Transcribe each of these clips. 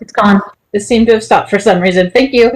It's gone. It seemed to have stopped for some reason. Thank you.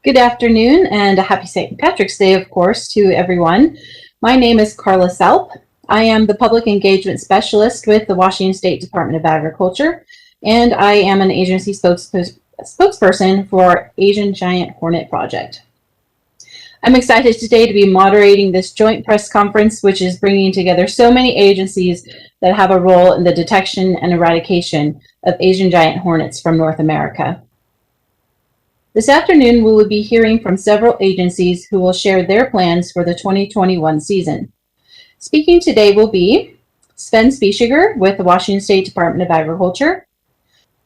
Good afternoon and a happy St. Patrick's Day, of course, to everyone. My name is Carla Salp. I am the Public Engagement Specialist with the Washington State Department of Agriculture, and I am an agency spokesperson for Asian Giant Hornet Project. I'm excited today to be moderating this joint press conference, which is bringing together so many agencies that have a role in the detection and eradication of Asian giant hornets from North America. This afternoon, we will be hearing from several agencies who will share their plans for the 2021 season. Speaking today will be Sven Spieschiger with the Washington State Department of Agriculture,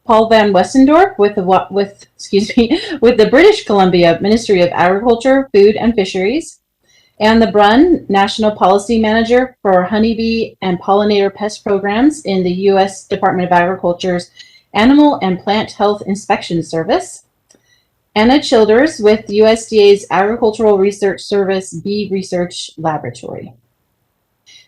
Paul Van Westendorp with the British Columbia Ministry of Agriculture, Food and Fisheries, Anne LeBrun, National Policy Manager for Honeybee and Pollinator Pest Programs in the U.S. Department of Agriculture's Animal and Plant Health Inspection Service, Anna Childers with USDA's Agricultural Research Service Bee Research Laboratory.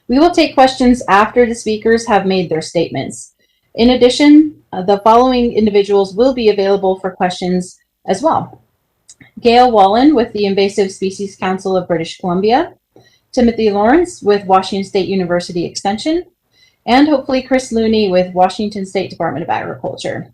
We will take questions after the speakers have made their statements. In addition, the following individuals will be available for questions as well. Gail Wallen with the Invasive Species Council of British Columbia, Timothy Lawrence with Washington State University Extension, and hopefully Chris Looney with Washington State Department of Agriculture.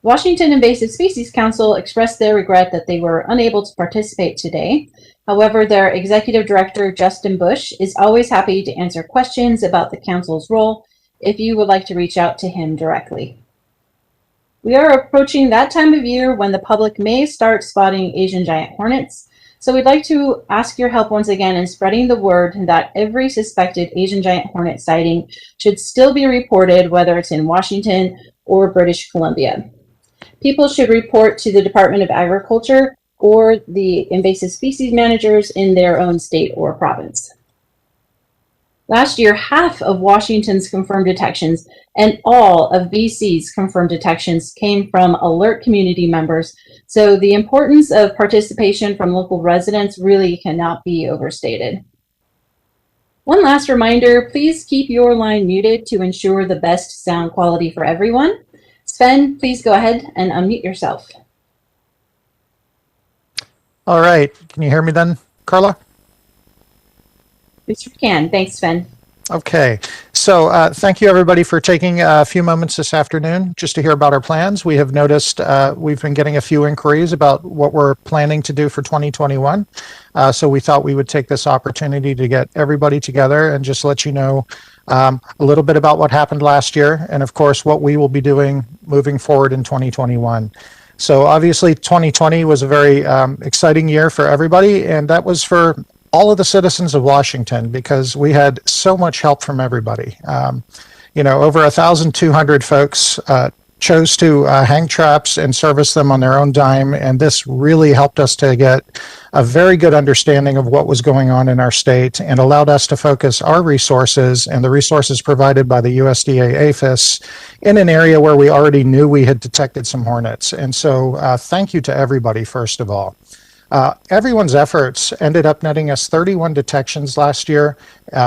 Washington Invasive Species Council expressed their regret that they were unable to participate today. However, their executive director, Justin Bush, is always happy to answer questions about the council's role if you would like to reach out to him directly. We are approaching that time of year when the public may start spotting Asian giant hornets, so we'd like to ask your help once again in spreading the word that every suspected Asian giant hornet sighting should still be reported, whether it's in Washington or British Columbia. People should report to the Department of Agriculture or the invasive species managers in their own state or province. Last year, half of Washington's confirmed detections and all of BC's confirmed detections came from alert community members, so the importance of participation from local residents really cannot be overstated. One last reminder, please keep your line muted to ensure the best sound quality for everyone. Sven, please go ahead and unmute yourself. All right. Can you hear me then, Carla? Yes, you can. Thanks, Sven. Okay, so thank you everybody for taking a few moments this afternoon just to hear about our plans. We have noticed we've been getting a few inquiries about what we're planning to do for 2021. So we thought we would take this opportunity to get everybody together and just let you know a little bit about what happened last year and of course what we will be doing moving forward in 2021. So obviously 2020 was a very exciting year for everybody, and that was for all of the citizens of Washington because we had so much help from everybody. Over 1,200 folks chose to hang traps and service them on their own dime, and this really helped us to get a very good understanding of what was going on in our state and allowed us to focus our resources and the resources provided by the USDA APHIS in an area where we already knew we had detected some hornets. And so thank you to everybody, first of all. Everyone's efforts ended up netting us 31 detections last year,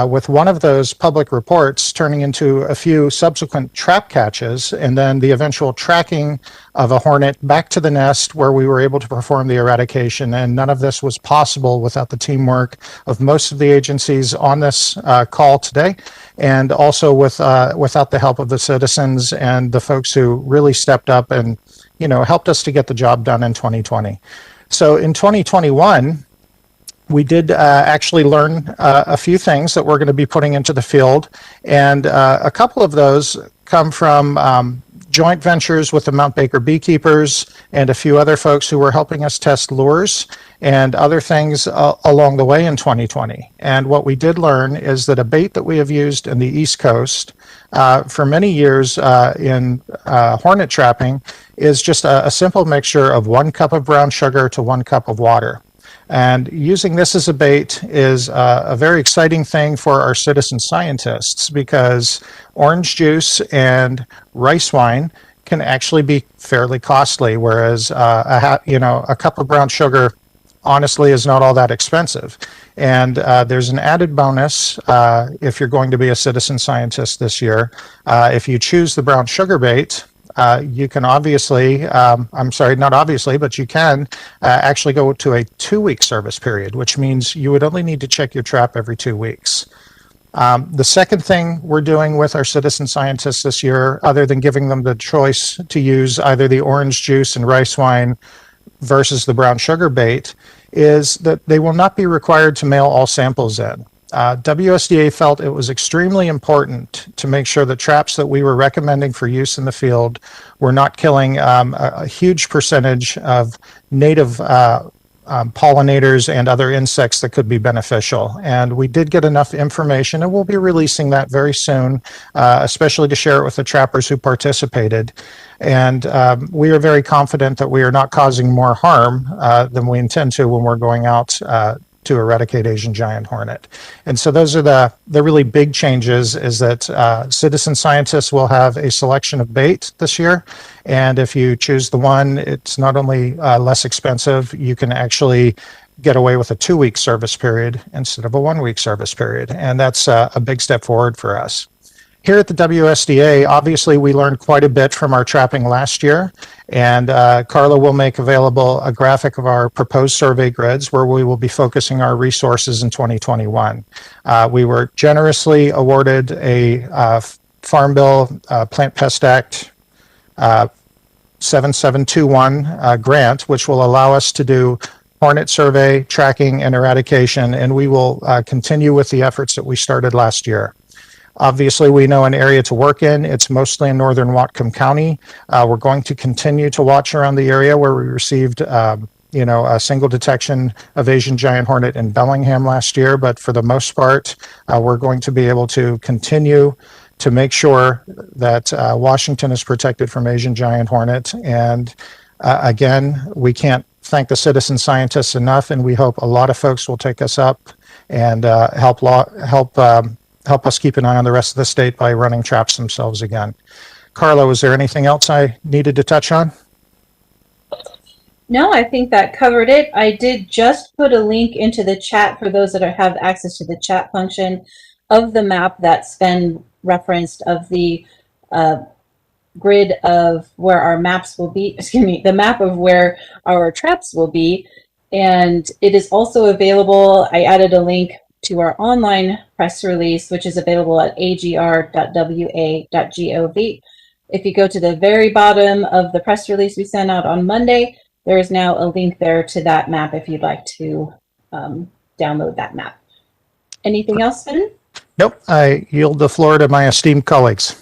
with one of those public reports turning into a few subsequent trap catches and then the eventual tracking of a hornet back to the nest where we were able to perform the eradication. And none of this was possible without the teamwork of most of the agencies on this call today, and also without the help of the citizens and the folks who really stepped up and helped us to get the job done in 2020. So in 2021, we did actually learn a few things that we're going to be putting into the field, and a couple of those come from joint ventures with the Mount Baker beekeepers and a few other folks who were helping us test lures and other things along the way in 2020. And what we did learn is that a bait that we have used in the East Coast for many years in hornet trapping is just a simple mixture of 1 cup of brown sugar to 1 cup of water. And using this as a bait is a very exciting thing for our citizen scientists because orange juice and rice wine can actually be fairly costly, whereas a cup of brown sugar honestly is not all that expensive. And there's an added bonus if you're going to be a citizen scientist this year. If you choose the brown sugar bait, you can obviously, not obviously, but you can actually go to a 2-week service period, which means you would only need to check your trap every 2 weeks. The second thing we're doing with our citizen scientists this year, other than giving them the choice to use either the orange juice and rice wine versus the brown sugar bait, is that they will not be required to mail all samples in. WSDA felt it was extremely important to make sure the traps that we were recommending for use in the field were not killing a huge percentage of native pollinators and other insects that could be beneficial. And we did get enough information, and we'll be releasing that very soon, especially to share it with the trappers who participated. And we are very confident that we are not causing more harm than we intend to when we're going out to eradicate Asian giant hornet. And so those are the really big changes, is that citizen scientists will have a selection of bait this year. And if you choose the one, it's not only less expensive, you can actually get away with a 2-week service period instead of a 1-week service period. And that's a big step forward for us. Here at the WSDA, obviously, we learned quite a bit from our trapping last year, and Carla will make available a graphic of our proposed survey grids where we will be focusing our resources in 2021. We were generously awarded a Farm Bill Plant Pest Act 7721 grant, which will allow us to do hornet survey, tracking, and eradication, and we will continue with the efforts that we started last year. Obviously, we know an area to work in. It's mostly in northern Whatcom County. We're going to continue to watch around the area where we received a single detection of Asian giant hornet in Bellingham last year. But for the most part, we're going to be able to continue to make sure that Washington is protected from Asian giant hornet. And again, we can't thank the citizen scientists enough, and we hope a lot of folks will take us up and help us keep an eye on the rest of the state by running traps themselves again. Carla, was there anything else I needed to touch on? No, I think that covered it. I did just put a link into the chat for those that have access to the chat function of the map that Sven referenced of the grid of where our maps will be, the map of where our traps will be. And it is also available. I added a link to our online press release, which is available at agr.wa.gov. If you go to the very bottom of the press release we sent out on Monday, there is now a link there to that map if you'd like to download that map. Anything else, Finn? Nope. I yield the floor to my esteemed colleagues.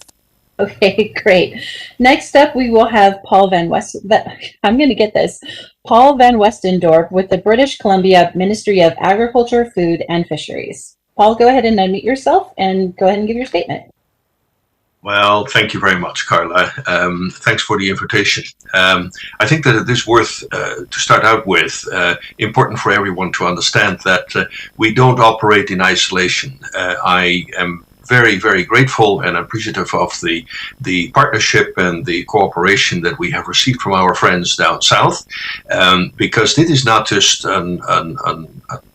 Okay, great. Next up, we will have Paul Van Westendorp with the British Columbia Ministry of Agriculture, Food, and Fisheries. Paul, go ahead and unmute yourself and go ahead and give your statement. Well, thank you very much, Carla. Thanks for the invitation. I think that it is worth, to start out with, important for everyone to understand that we don't operate in isolation. I am very, very grateful and appreciative of the partnership and the cooperation that we have received from our friends down south, because this is not just a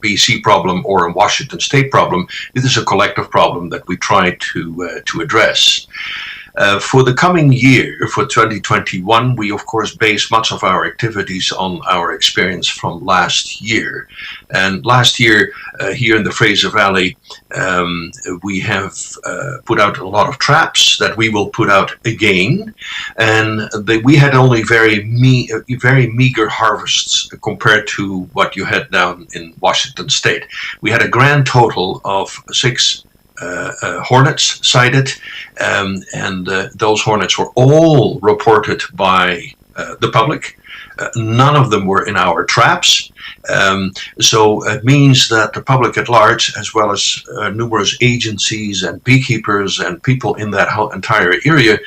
BC problem or a Washington State problem. It is a collective problem that we try to address. For the coming year, for 2021, we of course base much of our activities on our experience from last year. And last year, here in the Fraser Valley, we have put out a lot of traps that we will put out again. And we had only very meager harvests compared to what you had down in Washington State. We had a grand total of 6 Hornets sighted, and those Hornets were all reported by the public. None of them were in our traps. So it means that the public at large, as well as numerous agencies and beekeepers and people in that whole entire area,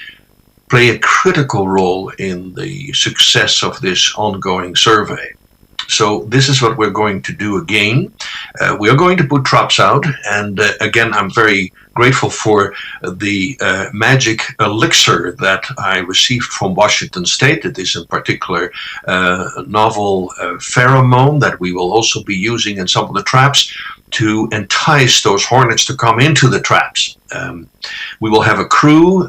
play a critical role in the success of this ongoing survey. So this is what we're going to do again. We are going to put traps out, and again, I'm very grateful for the magic elixir that I received from Washington State. It is in particular a novel pheromone that we will also be using in some of the traps to entice those hornets to come into the traps. We will have a crew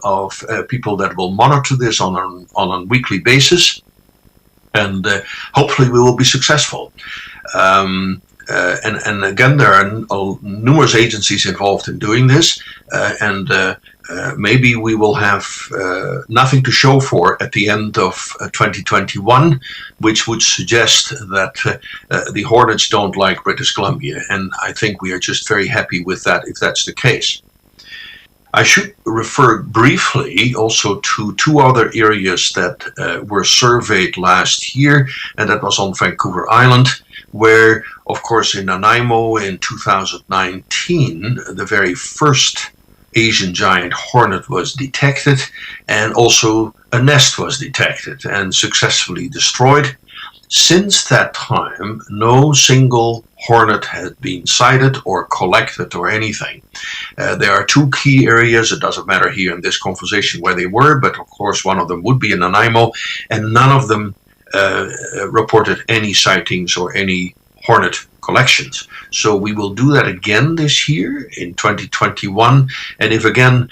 of people that will monitor this on a weekly basis. And hopefully we will be successful. And again, there are numerous agencies involved in doing this, and maybe we will have nothing to show for at the end of 2021, which would suggest that the Hornets don't like British Columbia. And I think we are just very happy with that if that's the case. I should refer briefly also to 2 other areas that were surveyed last year, and that was on Vancouver Island, where, of course, in Nanaimo in 2019, the very first Asian giant hornet was detected, and also a nest was detected and successfully destroyed. Since that time, no single hornet had been sighted or collected or anything. There are 2 key areas. It doesn't matter here in this conversation where they were, but of course one of them would be in Nanaimo, and none of them reported any sightings or any hornet collections. So we will do that again this year in 2021, and if again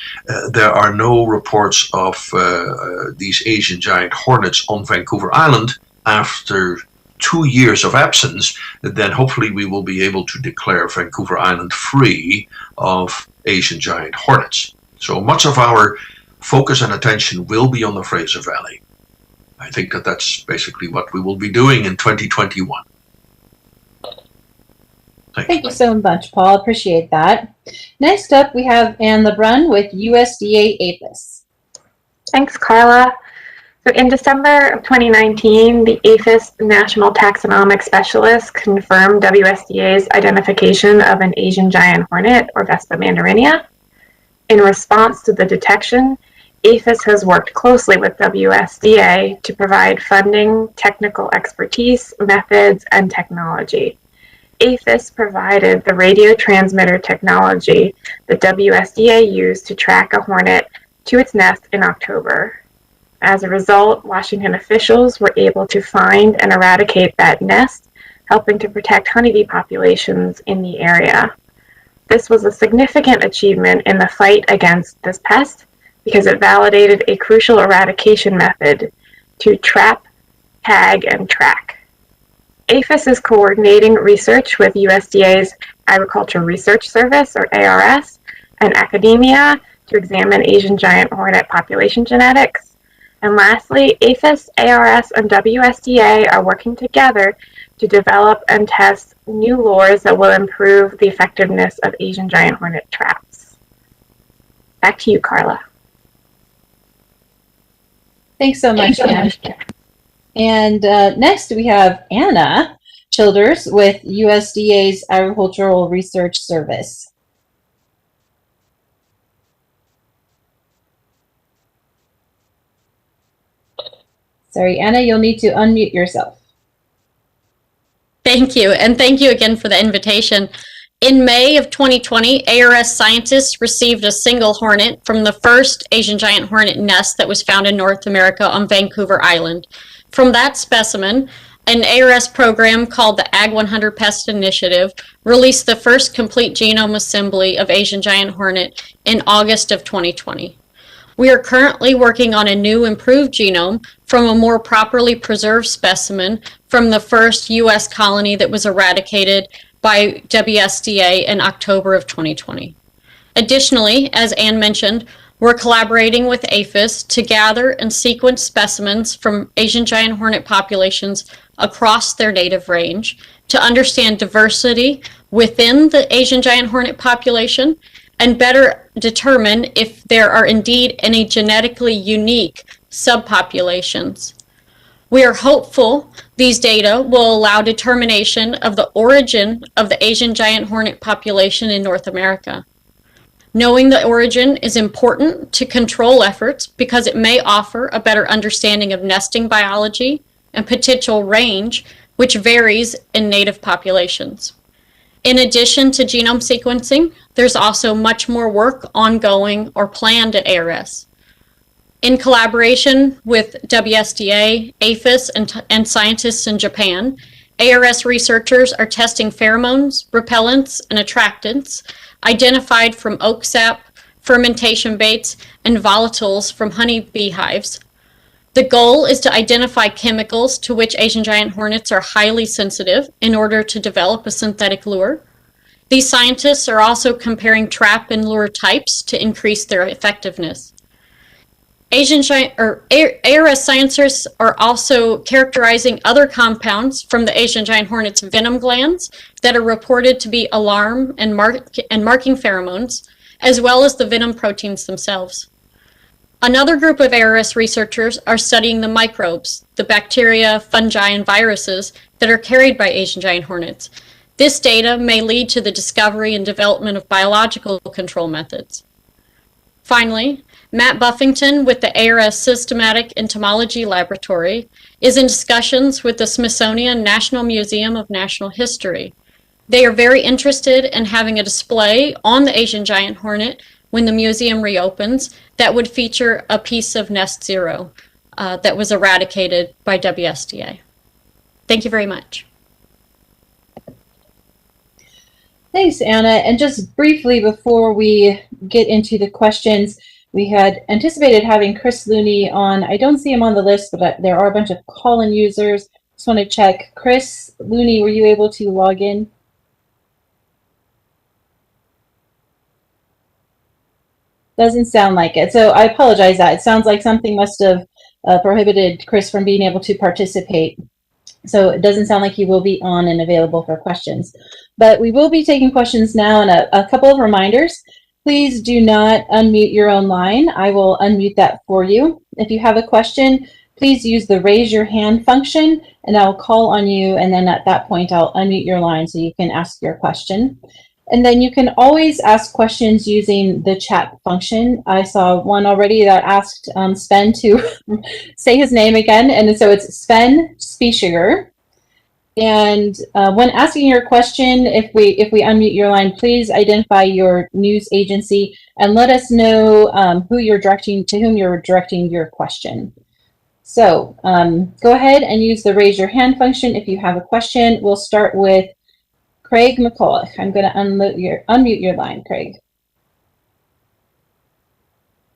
there are no reports of these Asian giant hornets on Vancouver Island after 2 years of absence, then hopefully we will be able to declare Vancouver Island free of Asian giant hornets. So much of our focus and attention will be on the Fraser Valley. I think that that's basically what we will be doing in 2021. Thank you so much, Paul. Appreciate that. Next up, we have Anne LeBrun with USDA APHIS. Thanks, Carla. So in December of 2019, the APHIS National Taxonomic Specialist confirmed WSDA's identification of an Asian giant hornet, or Vespa mandarinia. In response to the detection, APHIS has worked closely with WSDA to provide funding, technical expertise, methods, and technology. APHIS provided the radio transmitter technology that WSDA used to track a hornet to its nest in October. As a result, Washington officials were able to find and eradicate that nest, helping to protect honeybee populations in the area. This was a significant achievement in the fight against this pest because it validated a crucial eradication method to trap, tag, and track. APHIS is coordinating research with USDA's Agriculture Research Service, or ARS, and academia to examine Asian giant hornet population genetics. And lastly, APHIS, ARS, and WSDA are working together to develop and test new lures that will improve the effectiveness of Asian giant hornet traps. Back to you, Carla. Thanks so much, Anna. And next we have Anna Childers with USDA's Agricultural Research Service. Sorry, Anna, you'll need to unmute yourself. Thank you, and thank you again for the invitation. In May of 2020, ARS scientists received a single hornet from the first Asian giant hornet nest that was found in North America on Vancouver Island. From that specimen, an ARS program called the Ag 100 Pest Initiative released the first complete genome assembly of Asian giant hornet in August of 2020. We are currently working on a new improved genome from a more properly preserved specimen from the first U.S. colony that was eradicated by WSDA in October of 2020. Additionally, as Anne mentioned, we're collaborating with APHIS to gather and sequence specimens from Asian giant hornet populations across their native range to understand diversity within the Asian giant hornet population and better determine if there are indeed any genetically unique subpopulations. We are hopeful these data will allow determination of the origin of the Asian giant hornet population in North America. Knowing the origin is important to control efforts because it may offer a better understanding of nesting biology and potential range, which varies in native populations. In addition to genome sequencing, there's also much more work ongoing or planned at ARS. In collaboration with WSDA, APHIS, and scientists in Japan, ARS researchers are testing pheromones, repellents, and attractants identified from oak sap, fermentation baits, and volatiles from honeybee hives. The goal is to identify chemicals to which Asian giant hornets are highly sensitive in order to develop a synthetic lure. These scientists are also comparing trap and lure types to increase their effectiveness. ARS scientists are also characterizing other compounds from the Asian giant hornet's venom glands that are reported to be alarm and marking pheromones, as well as the venom proteins themselves. Another group of ARS researchers are studying the microbes, the bacteria, fungi, and viruses that are carried by Asian giant hornets. This data may lead to the discovery and development of biological control methods. Finally, Matt Buffington with the ARS Systematic Entomology Laboratory is in discussions with the Smithsonian National Museum of Natural History. They are very interested in having a display on the Asian giant hornet when the museum reopens that would feature a piece of Nest Zero that was eradicated by WSDA. Thank you very much. Thanks, Anna. And just briefly before we get into the questions, we had anticipated having Chris Looney on. I don't see him on the list, but there are a bunch of call-in users. Just want to check. Chris Looney, were you able to log in? Doesn't sound like it. So I apologize that. It sounds like something must have prohibited Chris from being able to participate. So it doesn't sound like he will be on and available for questions. But we will be taking questions now, and a couple of reminders. Please do not unmute your own line. I will unmute that for you. If you have a question, please use the raise your hand function, and I'll call on you, and then at that point I'll unmute your line so you can ask your question. And then you can always ask questions using the chat function. I saw one already that asked Sven to say his name again, and so it's Sven Spieschiger. And when asking your question, if we unmute your line, please identify your news agency and let us know whom you're directing your question. So go ahead and use the raise your hand function if you have a question. We'll start with Craig McCulloch. I'm going to unmute your line, Craig.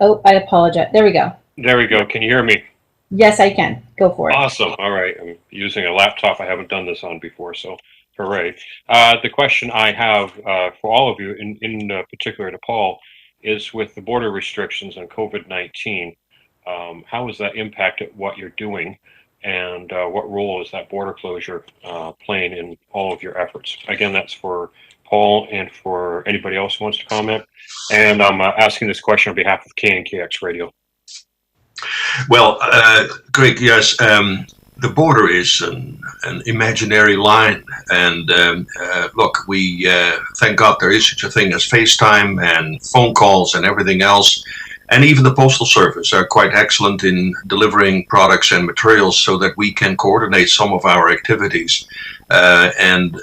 Oh, I apologize. There we go. There we go. Can you hear me? Yes, I can. Go for it. Awesome. All right. I'm using a laptop I haven't done this on before, so hooray. The question I have for all of you, in particular to Paul, is with the border restrictions and COVID-19, how has that impacted what you're doing, and what role is that border closure playing in all of your efforts? Again, that's for Paul and for anybody else who wants to comment. And I'm asking this question on behalf of KNKX Radio. Well, Greg, yes, the border is an imaginary line. And look, we thank God there is such a thing as FaceTime and phone calls and everything else. And even the Postal Service are quite excellent in delivering products and materials so that we can coordinate some of our activities. And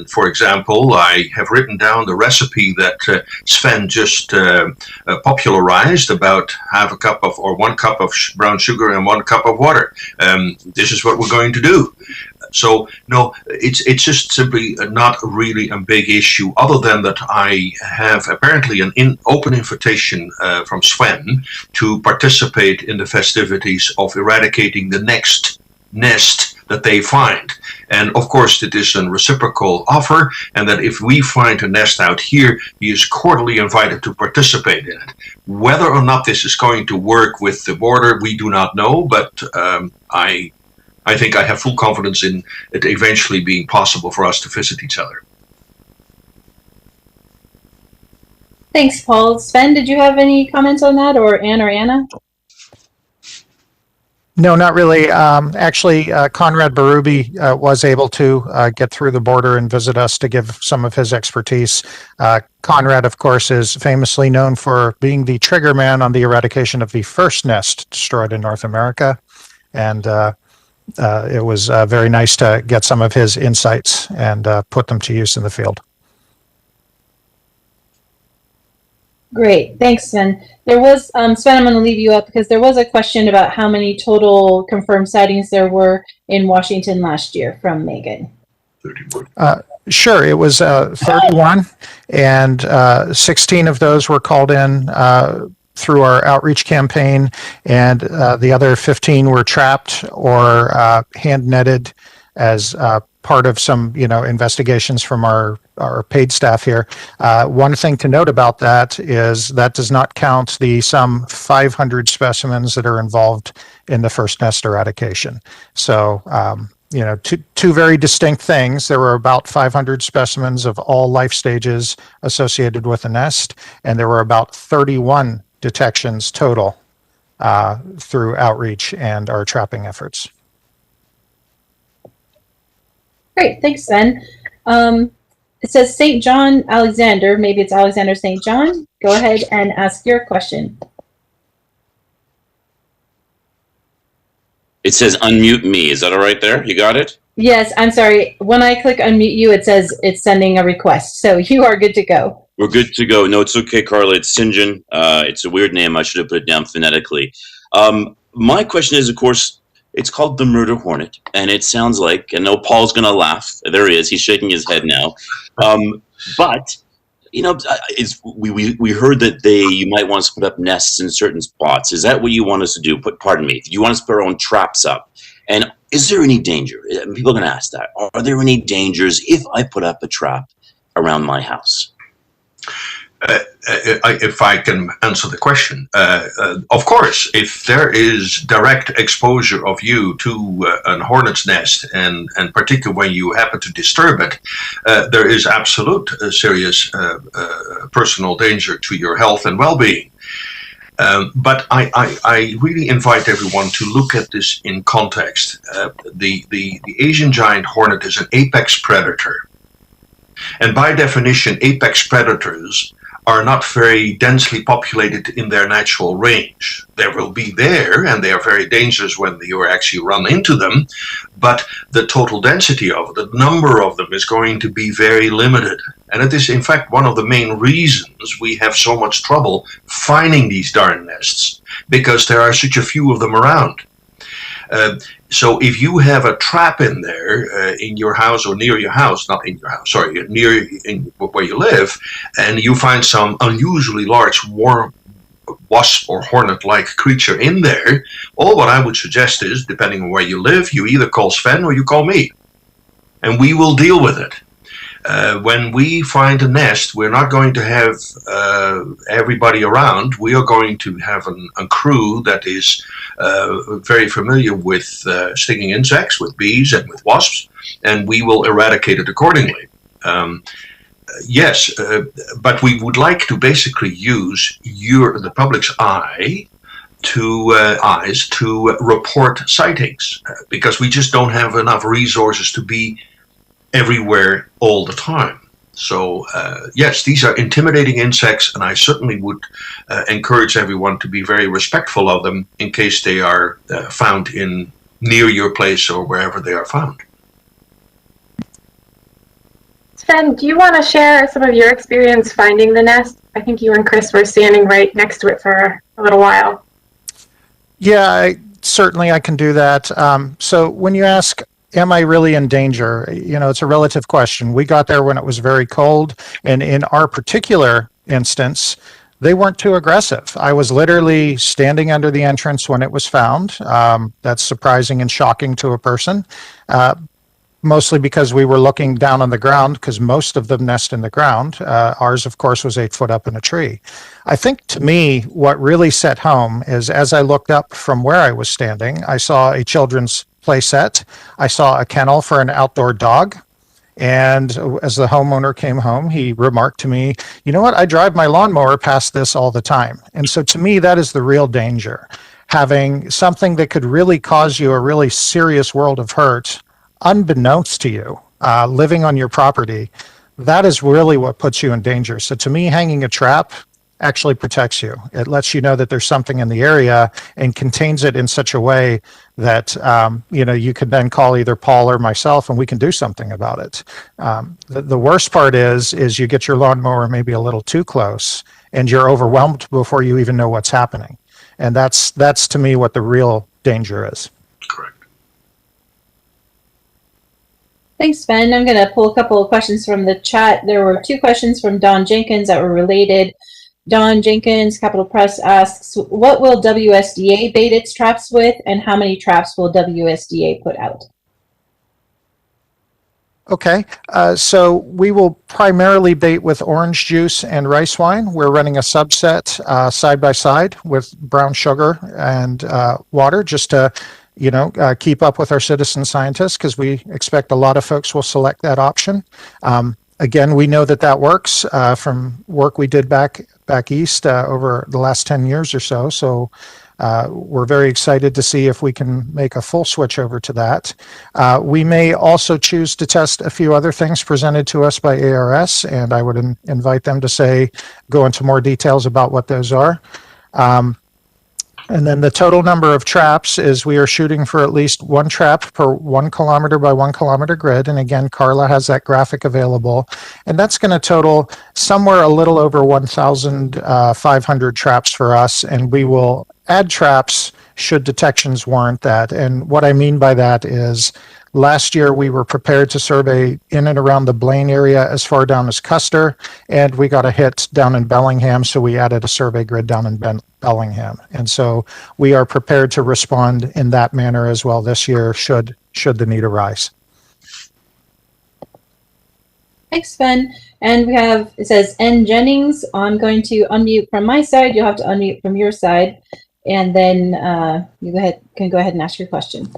for example, I have written down the recipe that Sven just popularized about half a cup of, or 1 cup of brown sugar and 1 cup of water. This is what we're going to do. So no, it's just simply not really a big issue, other than that I have apparently an open invitation from Sven to participate in the festivities of eradicating the next nest that they find. And of course, it is a reciprocal offer, and that if we find a nest out here, he is cordially invited to participate in it. Whether or not this is going to work with the border, we do not know, but I think I have full confidence in it eventually being possible for us to visit each other. Thanks, Paul. Sven, did you have any comments on that, or Ann or Anna? No, not really. Actually, Conrad Berube was able to get through the border and visit us to give some of his expertise. Conrad, of course, is famously known for being the trigger man on the eradication of the first nest destroyed in North America. And it was very nice to get some of his insights and put them to use in the field. Great, thanks, Sven. There was, Sven, I'm going to leave you up because there was a question about how many total confirmed sightings there were in Washington last year from Megan. 31. Sure, it was 31, and 16 of those were called in through our outreach campaign, and the other 15 were trapped or hand netted as part of some, investigations from our paid staff here. One thing to note about that is that does not count the some 500 specimens that are involved in the first nest eradication. So, two very distinct things. There were about 500 specimens of all life stages associated with the nest, and there were about 31 detections total through outreach and our trapping efforts. Great, thanks, Sven. It says St. John Alexander, maybe it's Alexander St. John. Go ahead and ask your question. It says unmute me. Is that all right there? You got it? Yes, I'm sorry. When I click unmute you, it says it's sending a request. So you are good to go. We're good to go. No, it's okay, Carla. It's St. John. It's a weird name. I should have put it down phonetically. My question is, of course, it's called the murder hornet, and it sounds like, I know Paul's going to laugh. There he is. He's shaking his head now. But, we heard that you might want us to put up nests in certain spots. Is that what you want us to do? Pardon me. Do you want us to put our own traps up? And is there any danger? People are going to ask that. Are there any dangers if I put up a trap around my house? If I can answer the question, of course, if there is direct exposure of you to an hornet's nest, and particularly when you happen to disturb it, there is absolute serious personal danger to your health and well-being. But I really invite everyone to look at this in context. The Asian giant hornet is an apex predator. And by definition, apex predators are not very densely populated in their natural range. They will be there, and they are very dangerous when you actually run into them, but the total density of it, the number of them, is going to be very limited. And it is, in fact, one of the main reasons we have so much trouble finding these darn nests, because there are such a few of them around. So if you have a trap in there in your house or near your house, not in your house, sorry, near where you live, and you find some unusually large warm wasp or hornet-like creature in there, all what I would suggest is, depending on where you live, you either call Sven or you call me, and we will deal with it. When we find a nest, we're not going to have everybody around. We are going to have a crew that is very familiar with stinging insects, with bees and with wasps, and we will eradicate it accordingly. Yes, but we would like to basically use the public's eyes to report sightings, because we just don't have enough resources to be everywhere all the time. So yes, these are intimidating insects, and I certainly would encourage everyone to be very respectful of them in case they are found near your place or wherever they are found. Sven, do you want to share some of your experience finding the nest? I think you and Chris were standing right next to it for a little while. Yeah, certainly I can do that. So when you ask, am I really in danger? It's a relative question. We got there when it was very cold, and in our particular instance, they weren't too aggressive. I was literally standing under the entrance when it was found. That's surprising and shocking to a person, mostly because we were looking down on the ground, because most of them nest in the ground. Ours, of course, was 8 foot up in a tree. I think, to me, what really set home is, as I looked up from where I was standing, I saw a children's play set. I saw a kennel for an outdoor dog. And as the homeowner came home, he remarked to me, you know what, I drive my lawnmower past this all the time. And so to me, that is the real danger. Having something that could really cause you a really serious world of hurt, unbeknownst to you, living on your property, that is really what puts you in danger. So to me, hanging a trap actually protects you. It lets you know that there's something in the area and contains it in such a way that you can then call either Paul or myself, and we can do something about it. The worst part is you get your lawnmower maybe a little too close, and you're overwhelmed before you even know what's happening. And that's to me what the real danger is. Correct. Thanks, Sven. I'm going to pull a couple of questions from the chat. There were 2 questions from Don Jenkins that were related. Don Jenkins, Capital Press, asks, what will WSDA bait its traps with, and how many traps will WSDA put out? Okay, so we will primarily bait with orange juice and rice wine. We're running a subset side by side with brown sugar and water, just to keep up with our citizen scientists, because we expect a lot of folks will select that option. Again, we know that works from work we did back east over the last 10 years or so. So we're very excited to see if we can make a full switch over to that. We may also choose to test a few other things presented to us by ARS, and I would invite them to go into more details about what those are. And then the total number of traps is, we are shooting for at least 1 trap per 1 kilometer by 1 kilometer grid. And again, Carla has that graphic available. And that's going to total somewhere a little over 1,500 traps for us. And we will add traps should detections warrant that. And what I mean by that is, last year we were prepared to survey in and around the Blaine area as far down as Custer, and we got a hit down in Bellingham, so we added a survey grid down in Bellingham. And so we are prepared to respond in that manner as well this year, should the need arise. Thanks, Ben. And we have, it says njennings. I'm going to unmute from my side. You'll have to unmute from your side. And then you can go ahead and ask your question.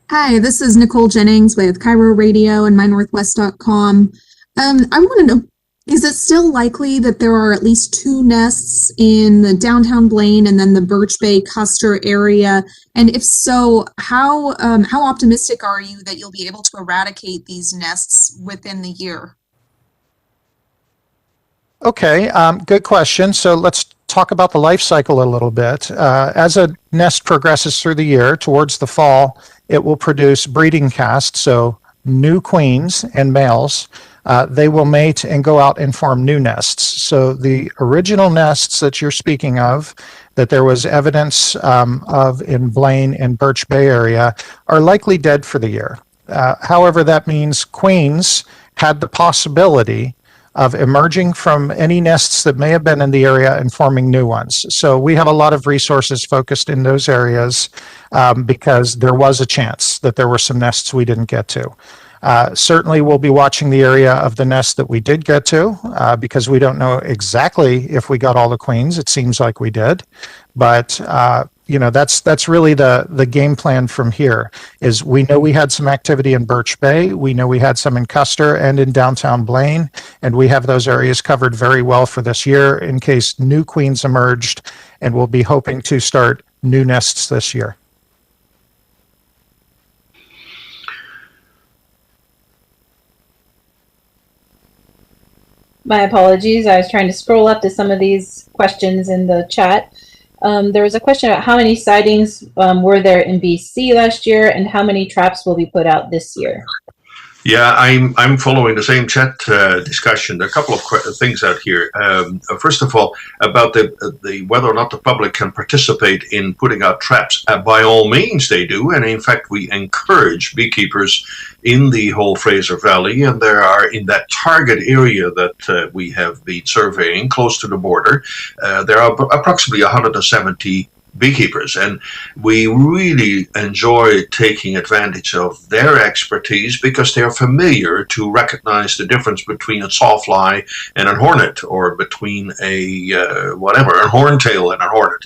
Hi, this is Nicole Jennings with Kie Relyea and mynorthwest.com. I want to know, is it still likely that there are at least 2 nests in the downtown Blaine and then the Birch Bay Custer area? And if so, how optimistic are you that you'll be able to eradicate these nests within the year? Okay, good question. So let's talk about the life cycle a little bit. As a nest progresses through the year, towards the fall, it will produce breeding casts, so new queens and males. They will mate and go out and form new nests. So the original nests that you're speaking of, that there was evidence of in Blaine and Birch Bay area, are likely dead for the year. However, that means queens had the possibility of emerging from any nests that may have been in the area and forming new ones. So we have a lot of resources focused in those areas because there was a chance that there were some nests we didn't get to. Certainly, we'll be watching the area of the nest that we did get to because we don't know exactly if we got all the queens. It seems like we did, but that's really the game plan from here. Is we know we had some activity in Birch Bay, we know we had some in Custer and in downtown Blaine, and we have those areas covered very well for this year in case new queens emerged, and we'll be hoping to start new nests this year. My apologies. I was trying to scroll up to some of these questions in the chat. There was a question about how many sightings were there in BC last year and how many traps will be put out this year. Yeah, I'm following the same chat discussion. There are a couple of things out here. First of all, about the whether or not the public can participate in putting out traps. By all means, they do, and in fact, we encourage beekeepers in the whole Fraser Valley, and there are in that target area that we have been surveying close to the border. There are approximately 170 beekeepers, and we really enjoy taking advantage of their expertise because they are familiar to recognize the difference between a sawfly and a hornet, or between a horntail and a hornet.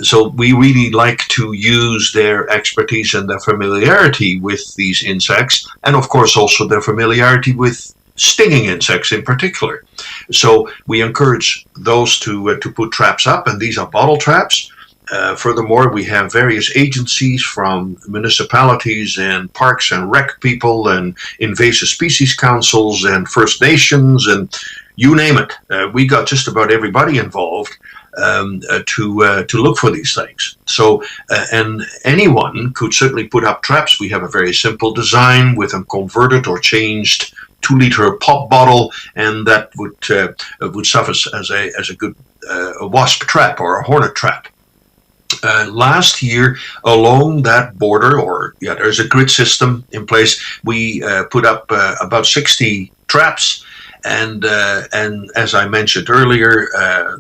So we really like to use their expertise and their familiarity with these insects, and of course also their familiarity with stinging insects in particular. So we encourage those to put traps up, and these are bottle traps. Furthermore, we have various agencies from municipalities and parks and rec people and invasive species councils and First Nations and you name it. We got just about everybody involved to look for these things. So, and anyone could certainly put up traps. We have a very simple design with a converted or changed 2-liter pop bottle, and that would suffice as a good wasp trap or a hornet trap. Last year, along that border, there's a grid system in place. We put up about 60 traps. And as I mentioned earlier,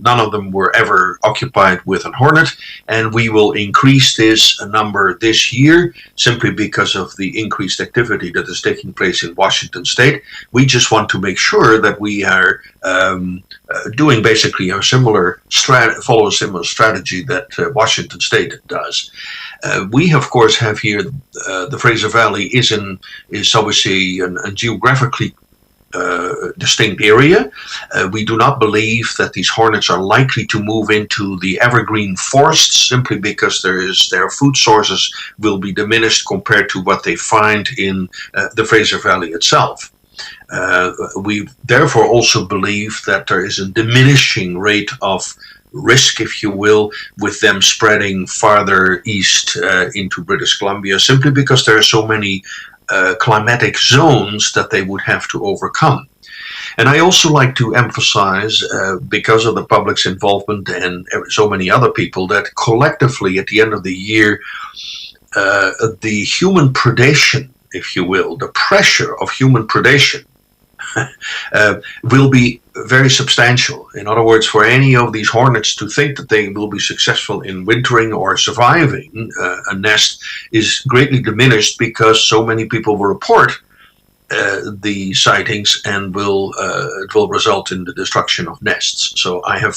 none of them were ever occupied with a hornet, and we will increase this number this year simply because of the increased activity that is taking place in Washington State. We just want to make sure that we are doing basically a similar follow a similar strategy that Washington State does. We of course have here the Fraser Valley is obviously a geographically distinct area. We do not believe that these hornets are likely to move into the evergreen forests simply because their food sources will be diminished compared to what they find in the Fraser Valley itself. We therefore also believe that there is a diminishing rate of risk, if you will, with them spreading farther east into British Columbia, simply because there are so many climatic zones that they would have to overcome. And I also like to emphasize, because of the public's involvement and so many other people, that collectively at the end of the year, the human predation, if you will, the pressure of human predation will be very substantial. In other words, for any of these hornets to think that they will be successful in wintering or surviving a nest is greatly diminished because so many people will report the sightings, and it will result in the destruction of nests. So I have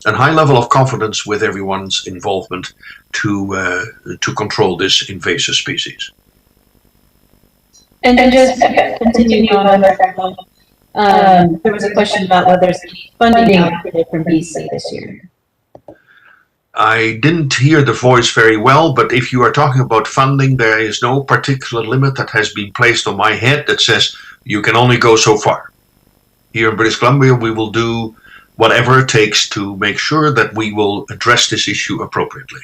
a high level of confidence with everyone's involvement to control this invasive species. And just continuing on that, there was a question about whether there's any funding allocated from BC this year. I didn't hear the voice very well, but if you are talking about funding, there is no particular limit that has been placed on my head that says you can only go so far. Here in British Columbia, we will do whatever it takes to make sure that we will address this issue appropriately.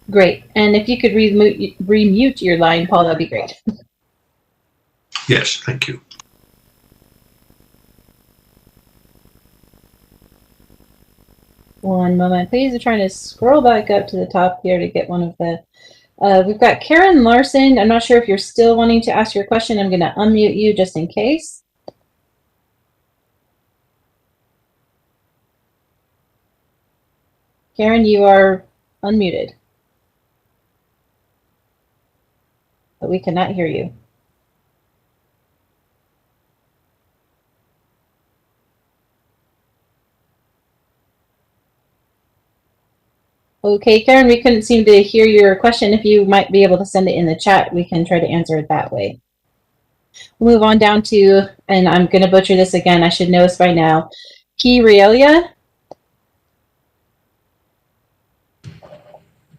Great. And if you could remute your line, Paul, that'd be great. Yes, thank you. One moment, please. I'm trying to scroll back up to the top here to get one of the We've got Karen Larson. I'm not sure if you're still wanting to ask your question. I'm going to unmute you just in case. Karen, you are unmuted, but we cannot hear you. Okay, Karen, we couldn't seem to hear your question. If you might be able to send it in the chat, we can try to answer it that way. We'll move on down to, and I'm going to butcher this again, I should know this by now, Kie Relyea.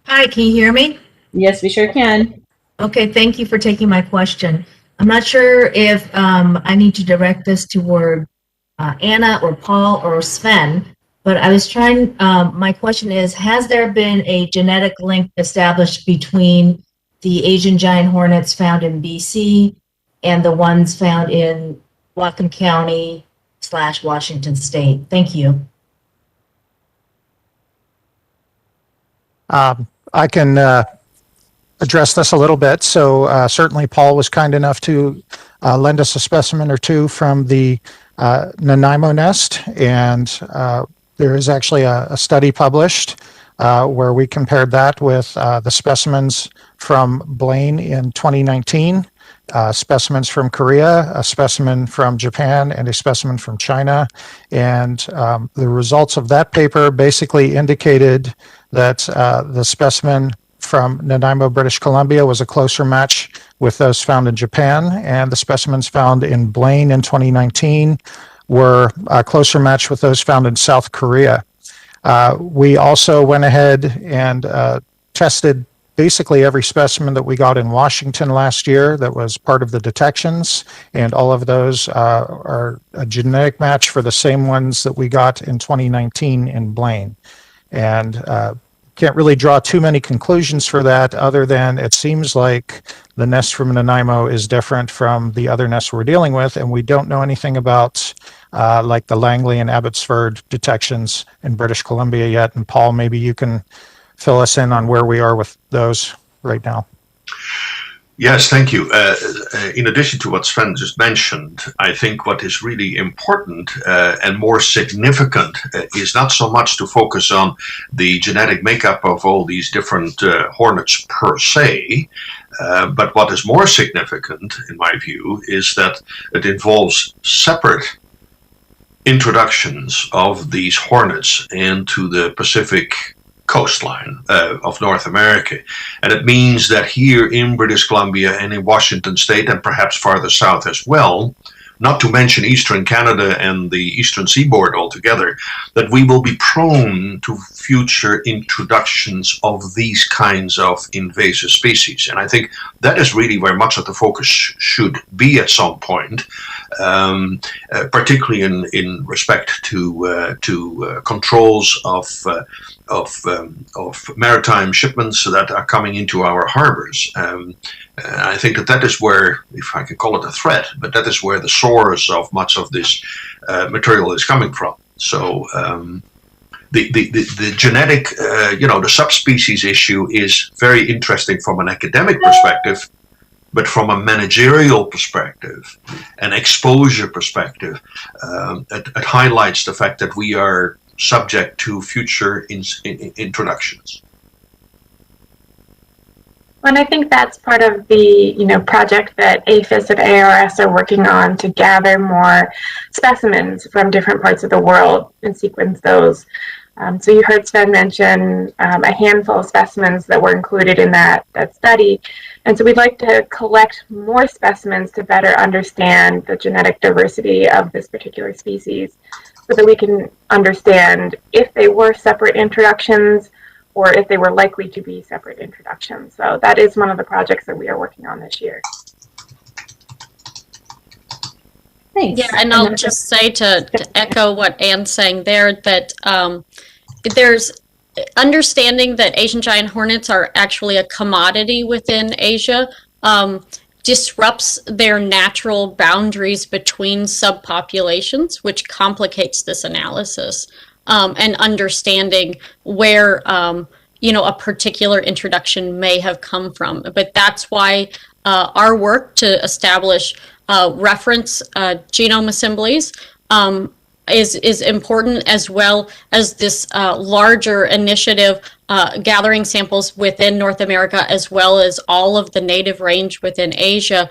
Hi, can you hear me? Yes, we sure can. Okay, thank you for taking my question. I'm not sure if I need to direct this toward Anna or Paul or Sven, but I was trying, my question is, has there been a genetic link established between the Asian giant hornets found in BC and the ones found in Whatcom County / Washington State? Thank you. I can address this a little bit. So certainly Paul was kind enough to lend us a specimen or two from the Nanaimo nest, and there is actually a study published where we compared that with the specimens from Blaine in 2019, specimens from Korea, a specimen from Japan, and a specimen from China. And the results of that paper basically indicated that the specimen from Nanaimo, British Columbia was a closer match with those found in Japan, and the specimens found in Blaine in 2019 were a closer match with those found in South Korea. We also went ahead and tested basically every specimen that we got in Washington last year that was part of the detections, and all of those are a genetic match for the same ones that we got in 2019 in Blaine. And can't really draw too many conclusions for that other than it seems like the nest from Nanaimo is different from the other nests we're dealing with, and we don't know anything about like the Langley and Abbotsford detections in British Columbia yet. And Paul, maybe you can fill us in on where we are with those right now. Yes, thank you. In addition to what Sven just mentioned, I think what is really important and more significant is not so much to focus on the genetic makeup of all these different hornets per se, but what is more significant, in my view, is that it involves separate introductions of these hornets into the Pacific coastline of North America. And it means that here in British Columbia and in Washington State, and perhaps farther south as well, not to mention eastern Canada and the eastern seaboard altogether, that we will be prone to future introductions of these kinds of invasive species. And I think that is really where much of the focus should be at some point, particularly in respect to controls of maritime shipments that are coming into our harbors. I think that is where, if I can call it a threat, but that is where the source of much of this material is coming from. So the genetic, the subspecies issue is very interesting from an academic perspective, but from a managerial perspective, an exposure perspective, it highlights the fact that we are subject to future introductions. And I think that's part of the project that APHIS and ARS are working on to gather more specimens from different parts of the world and sequence those. So you heard Sven mention a handful of specimens that were included in that study. And so we'd like to collect more specimens to better understand the genetic diversity of this particular species so that we can understand if they were separate introductions or if they were likely to be separate introductions. So that is one of the projects that we are working on this year. Thanks. Yeah, and I'll just say to echo what Anne's saying there, that there's understanding that Asian giant hornets are actually a commodity within Asia disrupts their natural boundaries between subpopulations, which complicates this analysis. And understanding where a particular introduction may have come from. But that's why our work to establish reference genome assemblies is important, as well as this larger initiative gathering samples within North America, as well as all of the native range within Asia,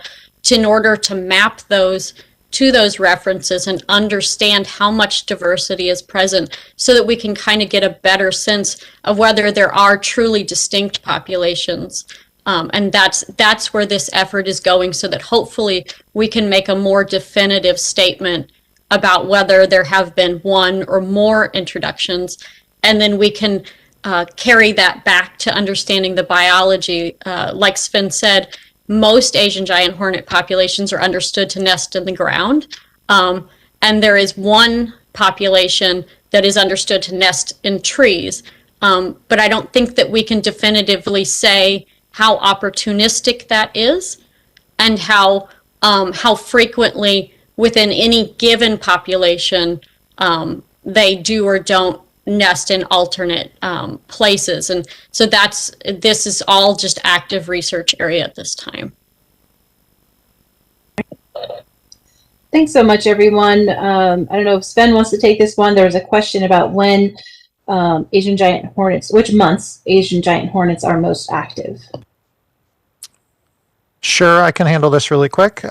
in order to map those to those references and understand how much diversity is present, so that we can kind of get a better sense of whether there are truly distinct populations. And that's where this effort is going, so that hopefully we can make a more definitive statement about whether there have been one or more introductions, and then we can carry that back to understanding the biology. Like Sven said, most Asian giant hornet populations are understood to nest in the ground, and there is one population that is understood to nest in trees. But I don't think that we can definitively say how opportunistic that is, and how frequently within any given population they do or don't nest in alternate places. And so this is all just active research area at this time. Thanks so much, everyone. I don't know if Sven wants to take this one. There was a question about when Asian giant hornets, which months Asian giant hornets are most active. Sure, I can handle this really quick.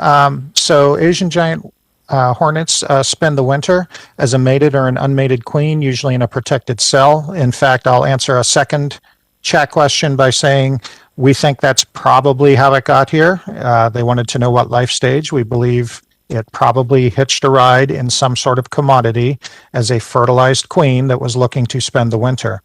So Asian giant hornets spend the winter as a mated or an unmated queen, usually in a protected cell. In fact, I'll answer a second chat question by saying we think that's probably how it got here. They wanted to know what life stage. We believe it probably hitched a ride in some sort of commodity as a fertilized queen that was looking to spend the winter.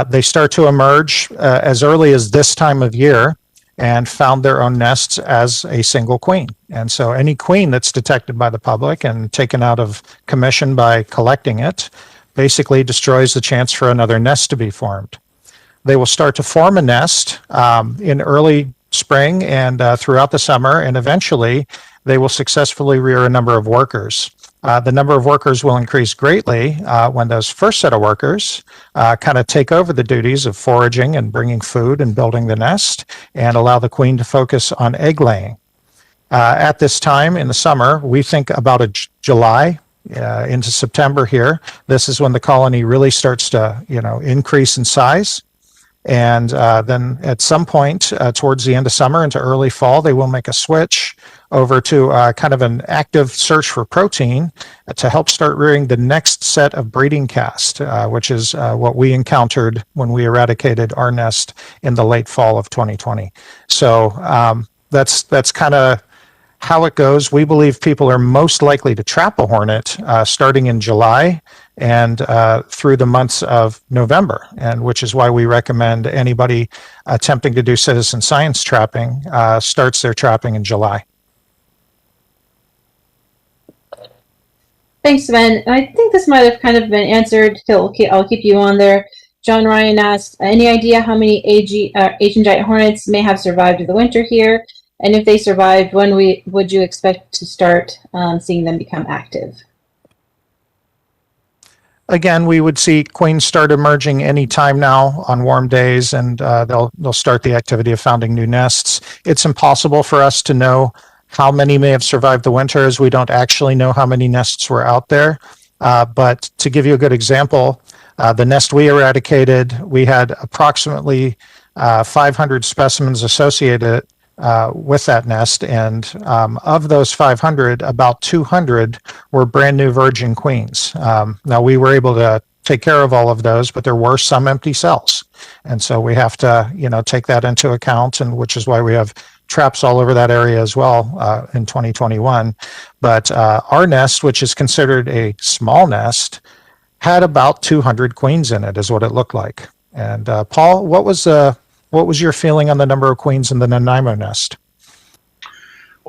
They start to emerge as early as this time of year, and found their own nests as a single queen. And so any queen that's detected by the public and taken out of commission by collecting it basically destroys the chance for another nest to be formed. They will start to form a nest in early spring and throughout the summer, and eventually they will successfully rear a number of workers. The number of workers will increase greatly when those first set of workers kind of take over the duties of foraging and bringing food and building the nest, and allow the queen to focus on egg laying. At this time in the summer, we think about July into September here. This is when the colony really starts to, increase in size. And then at some point towards the end of summer into early fall, they will make a switch over to kind of an active search for protein to help start rearing the next set of breeding cast, which is what we encountered when we eradicated our nest in the late fall of 2020. So that's kind of how it goes. We believe people are most likely to trap a hornet starting in July and through the months of November, and which is why we recommend anybody attempting to do citizen science trapping starts their trapping in July. Thanks, Sven. I think this might have kind of been answered. I'll keep you on there. John Ryan asked, any idea how many Asian giant hornets may have survived the winter here? And if they survived, when would you expect to start seeing them become active? Again, we would see queens start emerging any time now on warm days, and they'll start the activity of founding new nests. It's impossible for us to know how many may have survived the winter, as we don't actually know how many nests were out there. But to give you a good example, the nest we eradicated, we had approximately 500 specimens associated with that nest, and of those 500, about 200 were brand new virgin queens. Now, we were able to take care of all of those, but there were some empty cells, and so we have to take that into account, and which is why we have traps all over that area as well in 2021. But our nest, which is considered a small nest, had about 200 queens in it, is what it looked like. And Paul, what was your feeling on the number of queens in the Nanaimo nest?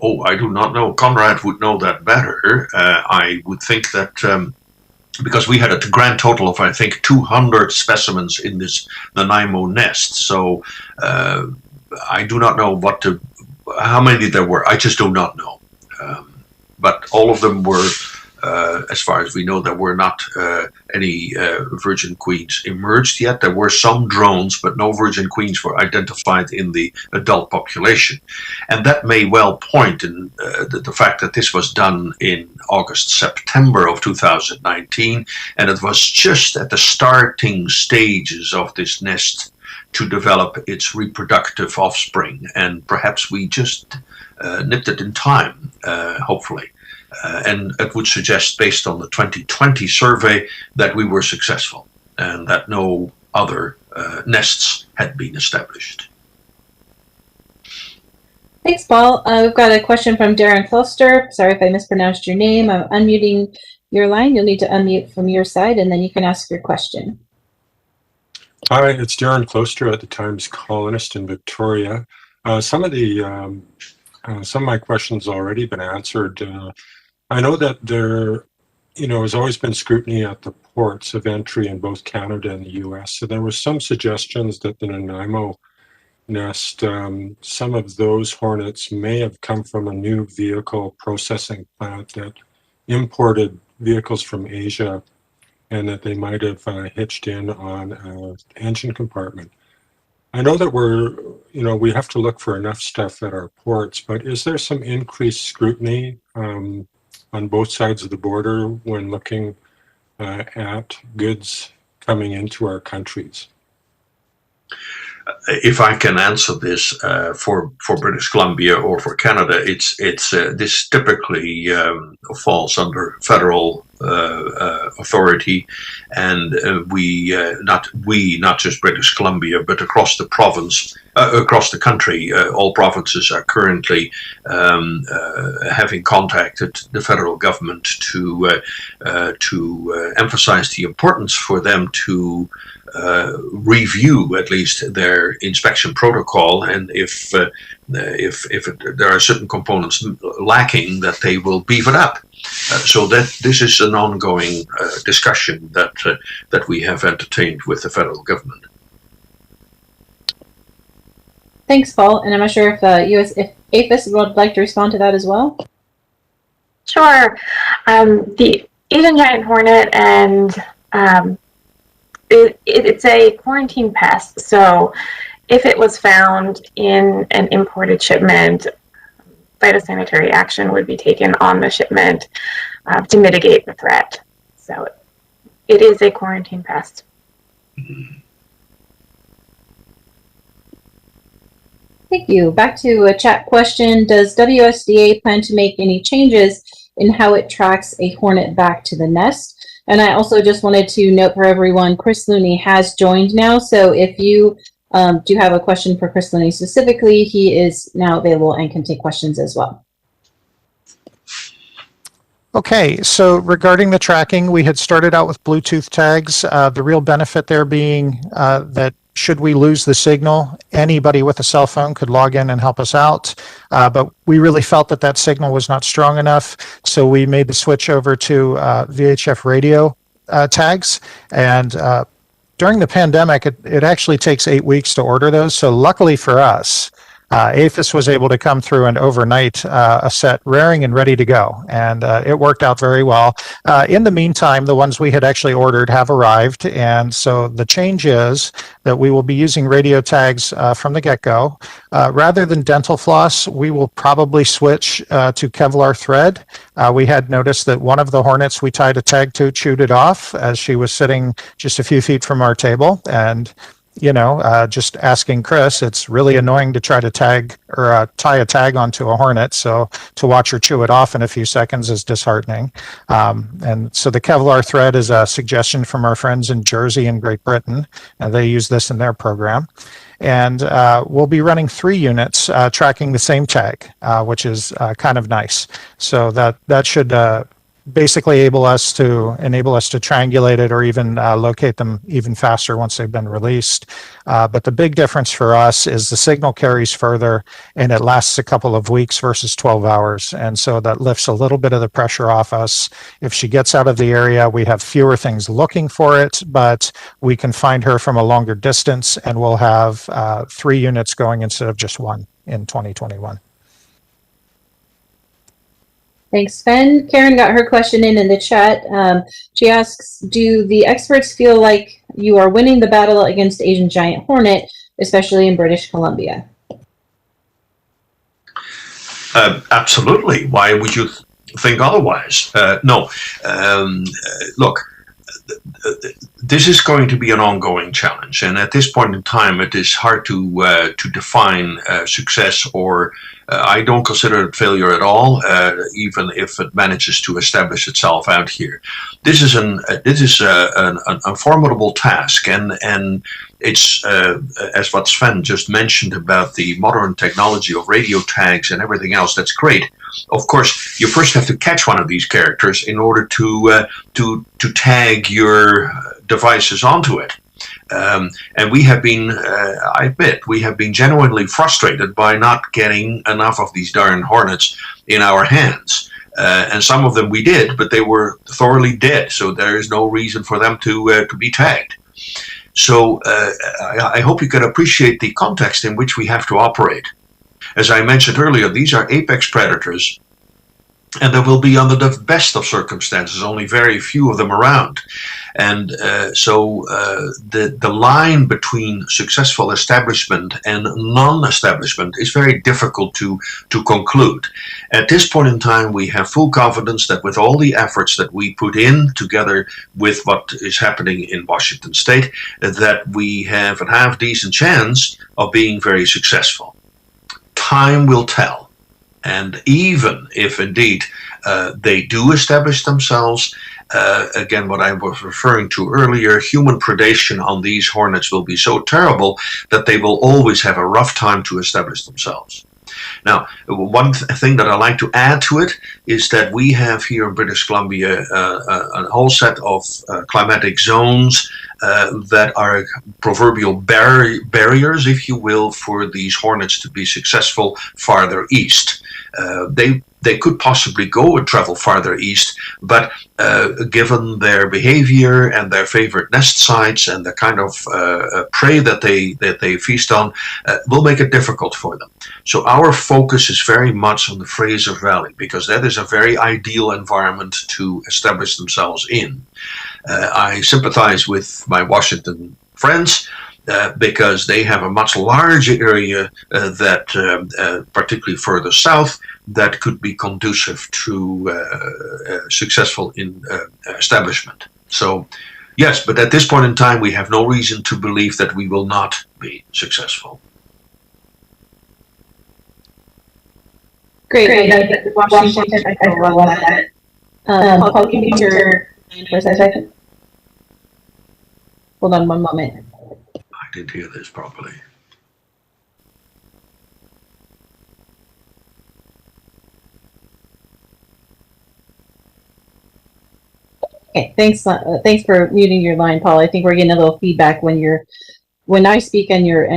Oh, I do not know. Conrad would know that better. I would think that because we had a grand total of, I think, 200 specimens in this Nanaimo nest. So I do not know how many there were. I just do not know. But all of them were as far as we know, there were not any virgin queens emerged yet. There were some drones, but no virgin queens were identified in the adult population. And that may well point in the fact that this was done in August, September of 2019, and it was just at the starting stages of this nest to develop its reproductive offspring. And perhaps we just nipped it in time, hopefully. And it would suggest, based on the 2020 survey, that we were successful and that no other nests had been established. Thanks, Paul. We've got a question from Darron Kloster. Sorry if I mispronounced your name. I'm unmuting your line. You'll need to unmute from your side, and then you can ask your question. Hi, it's Darron Kloster at the Times Colonist in Victoria. Some of my questions already been answered. I know that there, has always been scrutiny at the ports of entry in both Canada and the U.S. So there were some suggestions that the Nanaimo nest, some of those hornets may have come from a new vehicle processing plant that imported vehicles from Asia, and that they might have hitched in on an engine compartment. I know that we have to look for enough stuff at our ports, but is there some increased scrutiny on both sides of the border when looking at goods coming into our countries? If I can answer this for British Columbia or for Canada, this typically falls under federal authority, and not just British Columbia, but across the province, across the country, all provinces are currently having contacted the federal government to emphasize the importance for them to review at least their inspection protocol, and if there are certain components lacking, that they will beef it up. So that this is an ongoing discussion that we have entertained with the federal government. Thanks, Paul. And I'm not sure if APHIS would like to respond to that as well. Sure. The Asian giant hornet, and it's a quarantine pest. So if it was found in an imported shipment, phytosanitary action would be taken on the shipment to mitigate the threat. So it is a quarantine pest. Thank you. Back to a chat question. Does WSDA plan to make any changes in how it tracks a hornet back to the nest? And I also just wanted to note for everyone, Chris Looney has joined now. So if you do have a question for Chris Looney specifically, he is now available and can take questions as well. Okay, so regarding the tracking, we had started out with Bluetooth tags. The real benefit there being that should we lose the signal, anybody with a cell phone could log in and help us out. But we really felt that signal was not strong enough, so we made the switch over to VHF radio tags. And during the pandemic, it actually takes 8 weeks to order those. So luckily for us, APHIS was able to come through and overnight a set raring and ready to go, and it worked out very well. In the meantime, the ones we had actually ordered have arrived, and so the change is that we will be using radio tags from the get-go. Rather than dental floss, we will probably switch to Kevlar thread. We had noticed that one of the hornets we tied a tag to chewed it off as she was sitting just a few feet from our table, and just asking Chris, it's really annoying to try to tag or tie a tag onto a hornet. So to watch her chew it off in a few seconds is disheartening. And so the Kevlar thread is a suggestion from our friends in Jersey and Great Britain. They use this in their program. And we'll be running 3 units tracking the same tag, which is kind of nice. So that should basically enable us to triangulate it or even locate them even faster once they've been released. But the big difference for us is the signal carries further and it lasts a couple of weeks versus 12 hours. And so that lifts a little bit of the pressure off us. If she gets out of the area, we have fewer things looking for it, but we can find her from a longer distance, and we'll have 3 units going instead of just 1 in 2021. Thanks, Sven. Karen got her question in the chat. She asks, do the experts feel like you are winning the battle against Asian giant hornet, especially in British Columbia? Absolutely. Why would you think otherwise? No. Look, this is going to be an ongoing challenge, and at this point in time, it is hard to define success, or I don't consider it failure at all, even if it manages to establish itself out here. This is a formidable task, and it's as what Sven just mentioned about the modern technology of radio tags and everything else. That's great. Of course, you first have to catch one of these characters in order to tag your devices onto it. And we have been, I admit, we have been genuinely frustrated by not getting enough of these darn hornets in our hands. And some of them we did, but they were thoroughly dead, so there is no reason for them to be tagged. So I hope you can appreciate the context in which we have to operate. As I mentioned earlier, these are apex predators, and there will be, under the best of circumstances, only very few of them around. And so the line between successful establishment and non-establishment is very difficult to conclude. At this point in time, we have full confidence that with all the efforts that we put in, together with what is happening in Washington State, that we have a half-decent chance of being very successful. Time will tell. And even if indeed they do establish themselves, again, what I was referring to earlier, human predation on these hornets will be so terrible that they will always have a rough time to establish themselves. Now, one thing that I like to add to it is that we have here in British Columbia a whole set of climatic zones that are proverbial barriers, if you will, for these hornets to be successful farther east. They could possibly go and travel farther east, but given their behavior and their favorite nest sites and the kind of prey that they feast on, will make it difficult for them. So our focus is very much on the Fraser Valley, because that is a very ideal environment to establish themselves in. I sympathize with my Washington friends, because they have a much larger area that, particularly further south, that could be conducive to successful establishment. So, yes, but at this point in time, we have no reason to believe that we will not be successful. Great. Washington, I love that. Paul, can you mute your line for a second? Hold on one moment. I didn't hear this properly. Okay, thanks for muting your line, Paul. I think we're getting a little feedback when I speak and you're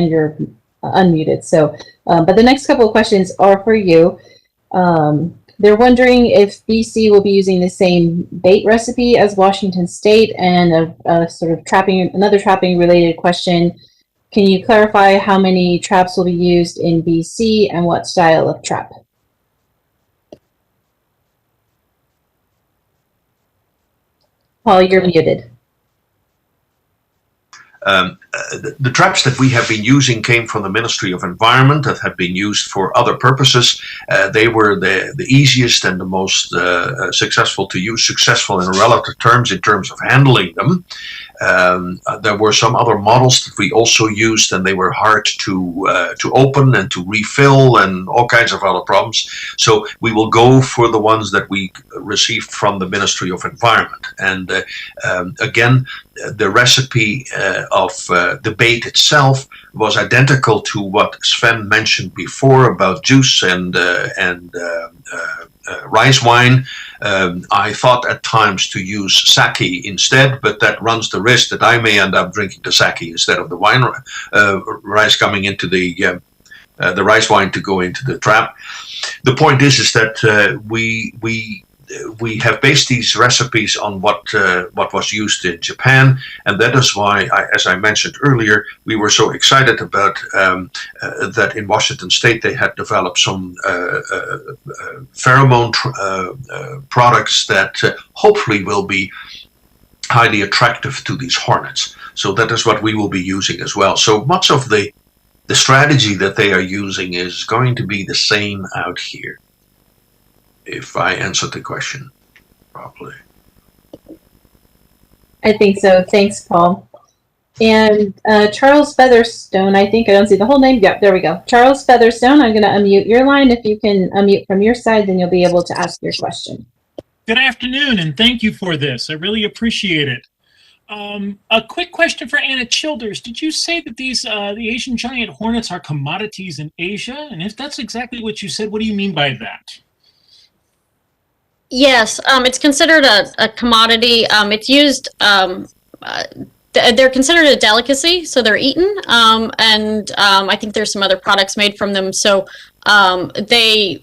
unmuted. So, but the next couple of questions are for you. They're wondering if BC will be using the same bait recipe as Washington State, and a sort of another trapping related question. Can you clarify how many traps will be used in BC and what style of trap? Paul, you're muted. The traps that we have been using came from the Ministry of Environment that have been used for other purposes. They were the easiest and the most successful to use, successful in relative terms in terms of handling them. There were some other models that we also used, and they were hard to open and to refill and all kinds of other problems. So we will go for the ones that we received from the Ministry of Environment. And again, the recipe of the bait itself was identical to what Sven mentioned before about juice and rice wine. I thought at times to use sake instead, but that runs the risk that I may end up drinking the sake instead of the wine, rice coming into the rice wine to go into the trap. The point is that we we have based these recipes on what was used in Japan, and that is why, as I mentioned earlier, we were so excited about that in Washington State they had developed some pheromone products that hopefully will be highly attractive to these hornets. So that is what we will be using as well. So much of the strategy that they are using is going to be the same out here, if I answered the question properly. I think so. Thanks, Paul. And Charles Featherstone, I think I don't see the whole name. Yep, there we go. Charles Featherstone, I'm going to unmute your line. If you can unmute from your side, then you'll be able to ask your question. Good afternoon, and thank you for this. I really appreciate it. A quick question for Anna Childers. Did you say that these the Asian giant hornets are commodities in Asia? And if that's exactly what you said, what do you mean by that? Yes, it's considered a commodity. It's used, they're considered a delicacy, so they're eaten. I think there's some other products made from them. So the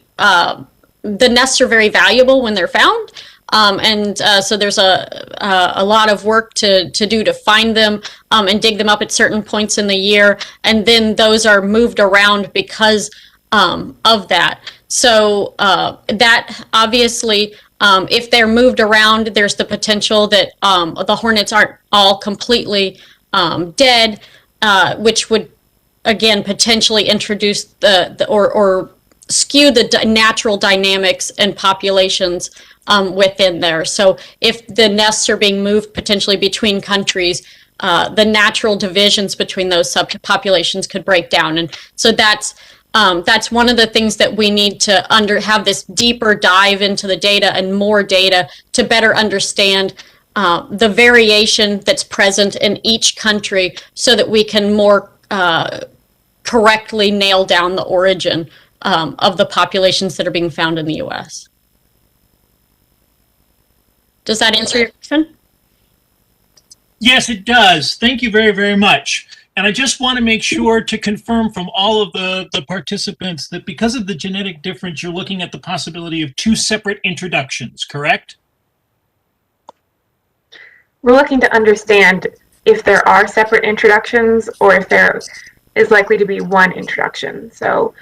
nests are very valuable when they're found. So there's a lot of work to do to find them and dig them up at certain points in the year. And then those are moved around because of that. So that obviously, if they're moved around, there's the potential that the hornets aren't all completely dead, which would, again, potentially introduce or skew the natural dynamics and populations within there. So if the nests are being moved potentially between countries, the natural divisions between those subpopulations could break down. And so that's one of the things that we need to have this deeper dive into the data and more data to better understand the variation that's present in each country so that we can more correctly nail down the origin of the populations that are being found in the U.S. Does that answer your question? Yes, it does. Thank you very, very much. And I just want to make sure to confirm from all of the participants that because of the genetic difference, you're looking at the possibility of 2 separate introductions, correct? We're looking to understand if there are separate introductions or if there is likely to be one introduction. So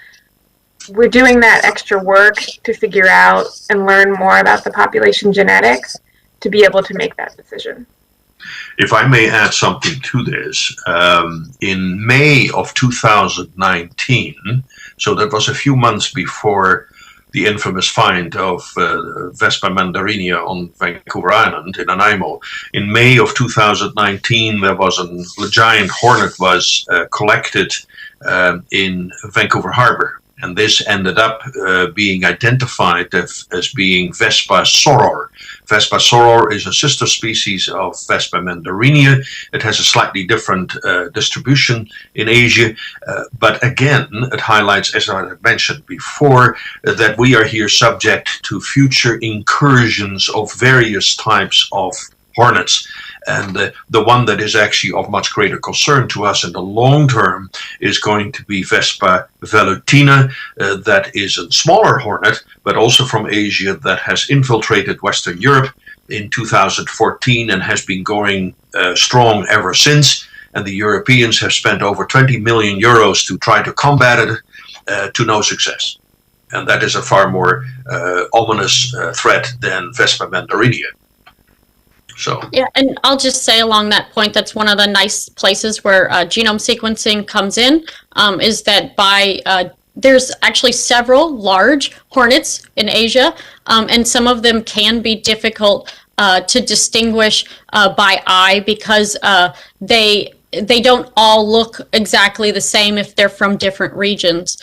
we're doing that extra work to figure out and learn more about the population genetics to be able to make that decision. If I may add something to this, in May of 2019, so that was a few months before the infamous find of Vespa mandarinia on Vancouver Island in Nanaimo, in May of 2019, there was a giant hornet was collected in Vancouver Harbor. And this ended up being identified as being Vespa soror. Vespa soror is a sister species of Vespa mandarinia. It has a slightly different distribution in Asia. But again, it highlights, as I mentioned before, that we are here subject to future incursions of various types of hornets. And the one that is actually of much greater concern to us in the long term is going to be Vespa velutina, that is a smaller hornet, but also from Asia, that has infiltrated Western Europe in 2014 and has been going strong ever since. And the Europeans have spent over 20 million euros to try to combat it, to no success. And that is a far more ominous threat than Vespa mandarinia. So. Yeah, and I'll just say along that point, that's one of the nice places where genome sequencing comes in, is that there's actually several large hornets in Asia, and some of them can be difficult to distinguish by eye because they don't all look exactly the same if they're from different regions.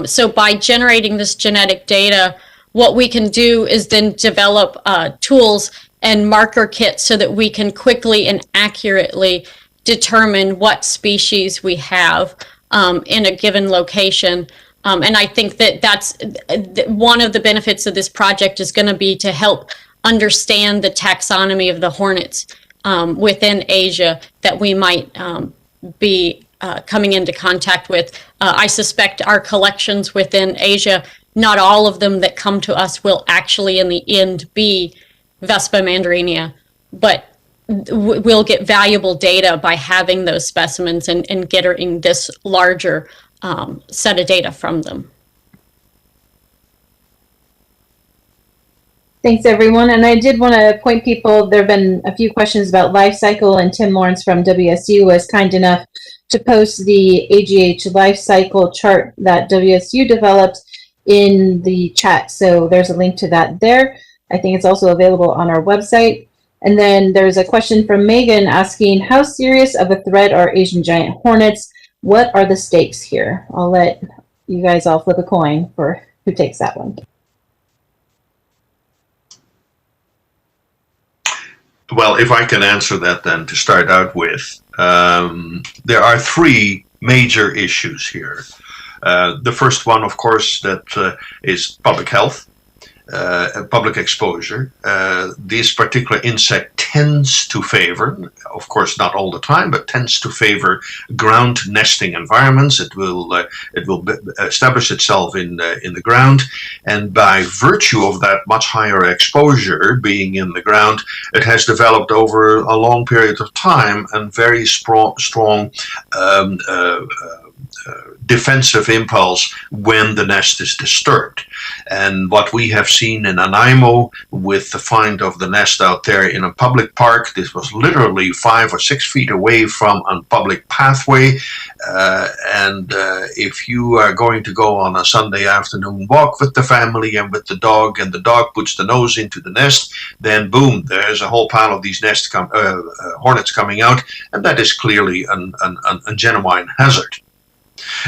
So by generating this genetic data, what we can do is then develop tools and marker kits so that we can quickly and accurately determine what species we have in a given location. And I think that that's one of the benefits of this project is going to be to help understand the taxonomy of the hornets within Asia that we might be coming into contact with. I suspect our collections within Asia not all of them that come to us will actually in the end be Vespa mandarinia, but we'll get valuable data by having those specimens and getting this larger set of data from them. Thanks, everyone. And I did want to point people, there have been a few questions about life cycle, and Tim Lawrence from WSU was kind enough to post the AGH life cycle chart that WSU developed in the chat. So there's a link to that there. I think it's also available on our website. And then there's a question from Megan asking, how serious of a threat are Asian giant hornets? What are the stakes here? I'll let you guys all flip a coin for who takes that one. Well, if I can answer that then to start out with, there are three major issues here. The first one, of course, that is public health, public exposure. This particular insect tends to favor, of course not all the time, but tends to favor ground nesting environments. It will establish itself in the ground, and by virtue of that much higher exposure being in the ground, it has developed over a long period of time and very strong defensive impulse when the nest is disturbed. And what we have seen in Nanaimo with the find of the nest out there in a public park, this was literally 5 or 6 feet away from a public pathway. If you are going to go on a Sunday afternoon walk with the family and with the dog, and the dog puts the nose into the nest, then boom, there's a whole pile of these hornets coming out, and that is clearly a genuine hazard.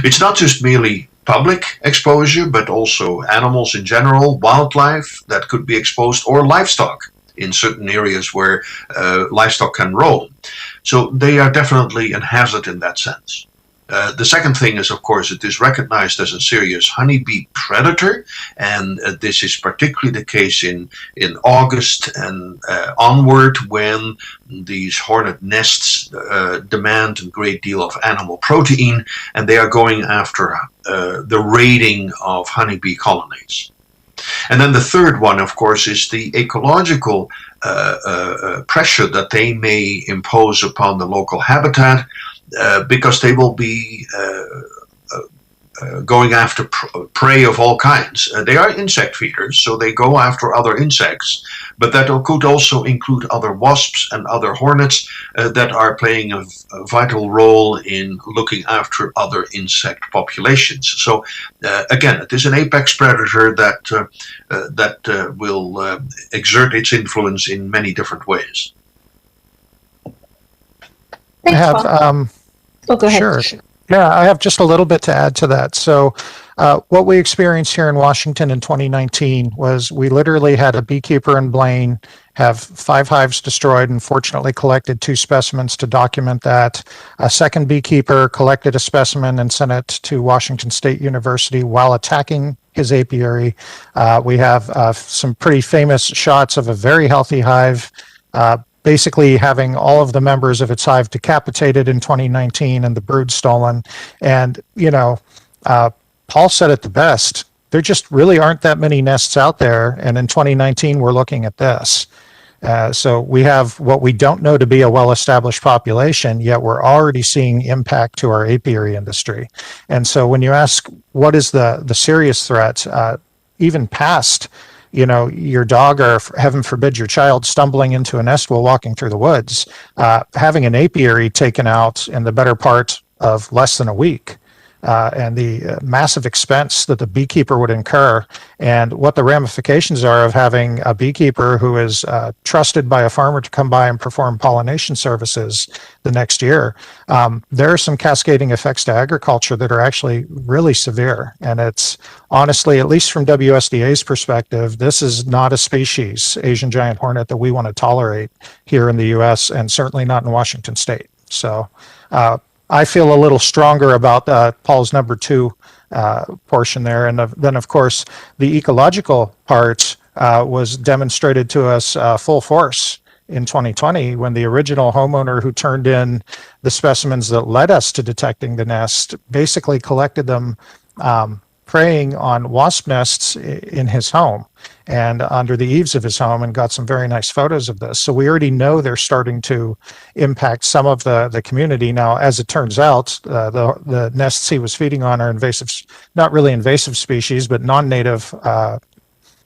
It's not just merely public exposure, but also animals in general, wildlife that could be exposed, or livestock in certain areas where livestock can roam. So they are definitely a hazard in that sense. The second thing is, of course, it is recognized as a serious honeybee predator, and this is particularly the case in August and onward, when these hornet nests demand a great deal of animal protein, and they are going after the raiding of honeybee colonies. And then the third one, of course, is the ecological pressure that they may impose upon the local habitat, because they will be going after prey of all kinds. They are insect feeders, so they go after other insects, but that could also include other wasps and other hornets that are playing a vital role in looking after other insect populations. So again, it is an apex predator that will exert its influence in many different ways. Thanks, I have, Paul. Go ahead. Sure. Yeah, I have just a little bit to add to that. So what we experienced here in Washington in 2019 was we literally had a beekeeper in Blaine have 5 hives destroyed, and fortunately collected 2 specimens to document that. A second beekeeper collected a specimen and sent it to Washington State University while attacking his apiary. We have some pretty famous shots of a very healthy hive basically having all of the members of its hive decapitated in 2019 and the brood stolen. And, you know, Paul said it the best. There just really aren't that many nests out there. And in 2019, we're looking at this. So we have what we don't know to be a well-established population, yet we're already seeing impact to our apiary industry. And so when you ask what is the serious threat, even past, you know, your dog or, heaven forbid, your child stumbling into a nest while walking through the woods, having an apiary taken out in the better part of less than a week, and the massive expense that the beekeeper would incur, and what the ramifications are of having a beekeeper who is trusted by a farmer to come by and perform pollination services the next year. There are some cascading effects to agriculture that are actually really severe. And it's honestly, at least from WSDA's perspective, this is not a species, Asian giant hornet, that we want to tolerate here in the US, and certainly not in Washington State. So I feel a little stronger about Paul's number 2 portion there. And then, of course, the ecological part was demonstrated to us full force in 2020, when the original homeowner who turned in the specimens that led us to detecting the nest basically collected them preying on wasp nests in his home and under the eaves of his home, and got some very nice photos of this. So we already know they're starting to impact some of the community. Now, as it turns out, the nests he was feeding on are invasive, not really invasive species, but non-native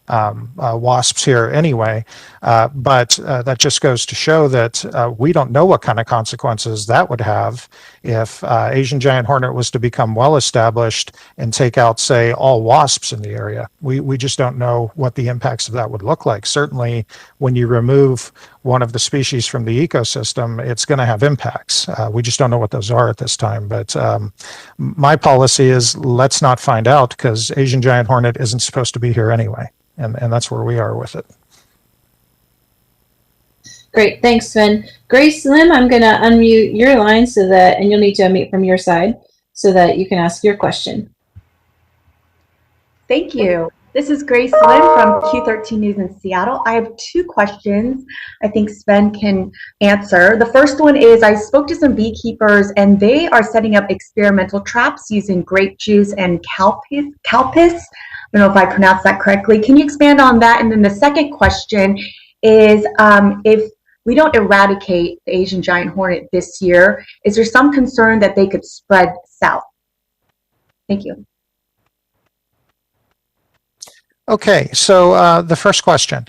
wasps here anyway. But that just goes to show that we don't know what kind of consequences that would have if Asian giant hornet was to become well established and take out, say, all wasps in the area. We just don't know what the impacts of that would look like. Certainly, when you remove one of the species from the ecosystem, it's going to have impacts. We just don't know what those are at this time. But my policy is let's not find out, because Asian giant hornet isn't supposed to be here anyway. And that's where we are with it. Great, thanks, Sven. Grace Lim, I'm going to unmute your line and you'll need to unmute from your side so that you can ask your question. Thank you. This is Grace Lim from Q13 News in Seattle. I have two questions I think Sven can answer. The first one is, I spoke to some beekeepers and they are setting up experimental traps using grape juice and calpis. I don't know if I pronounced that correctly. Can you expand on that? And then the second question is, if we don't eradicate the Asian giant hornet this year, is there some concern that they could spread south? Thank you. Okay, so the first question.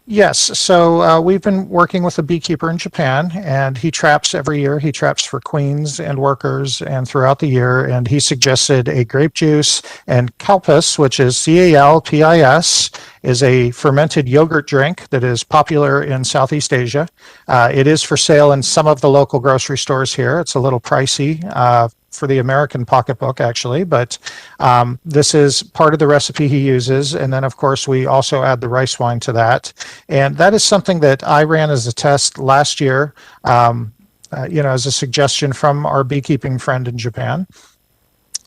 Yes, so we've been working with a beekeeper in Japan, and he traps every year. He traps for queens and workers and throughout the year, and he suggested a grape juice and calpis, which is CALPIS, is a fermented yogurt drink that is popular in Southeast Asia. It is for sale in some of the local grocery stores here. It's a little pricey for the American pocketbook, actually, but this is part of the recipe he uses. And then, of course, we also add the rice wine to that. And that is something that I ran as a test last year, as a suggestion from our beekeeping friend in Japan.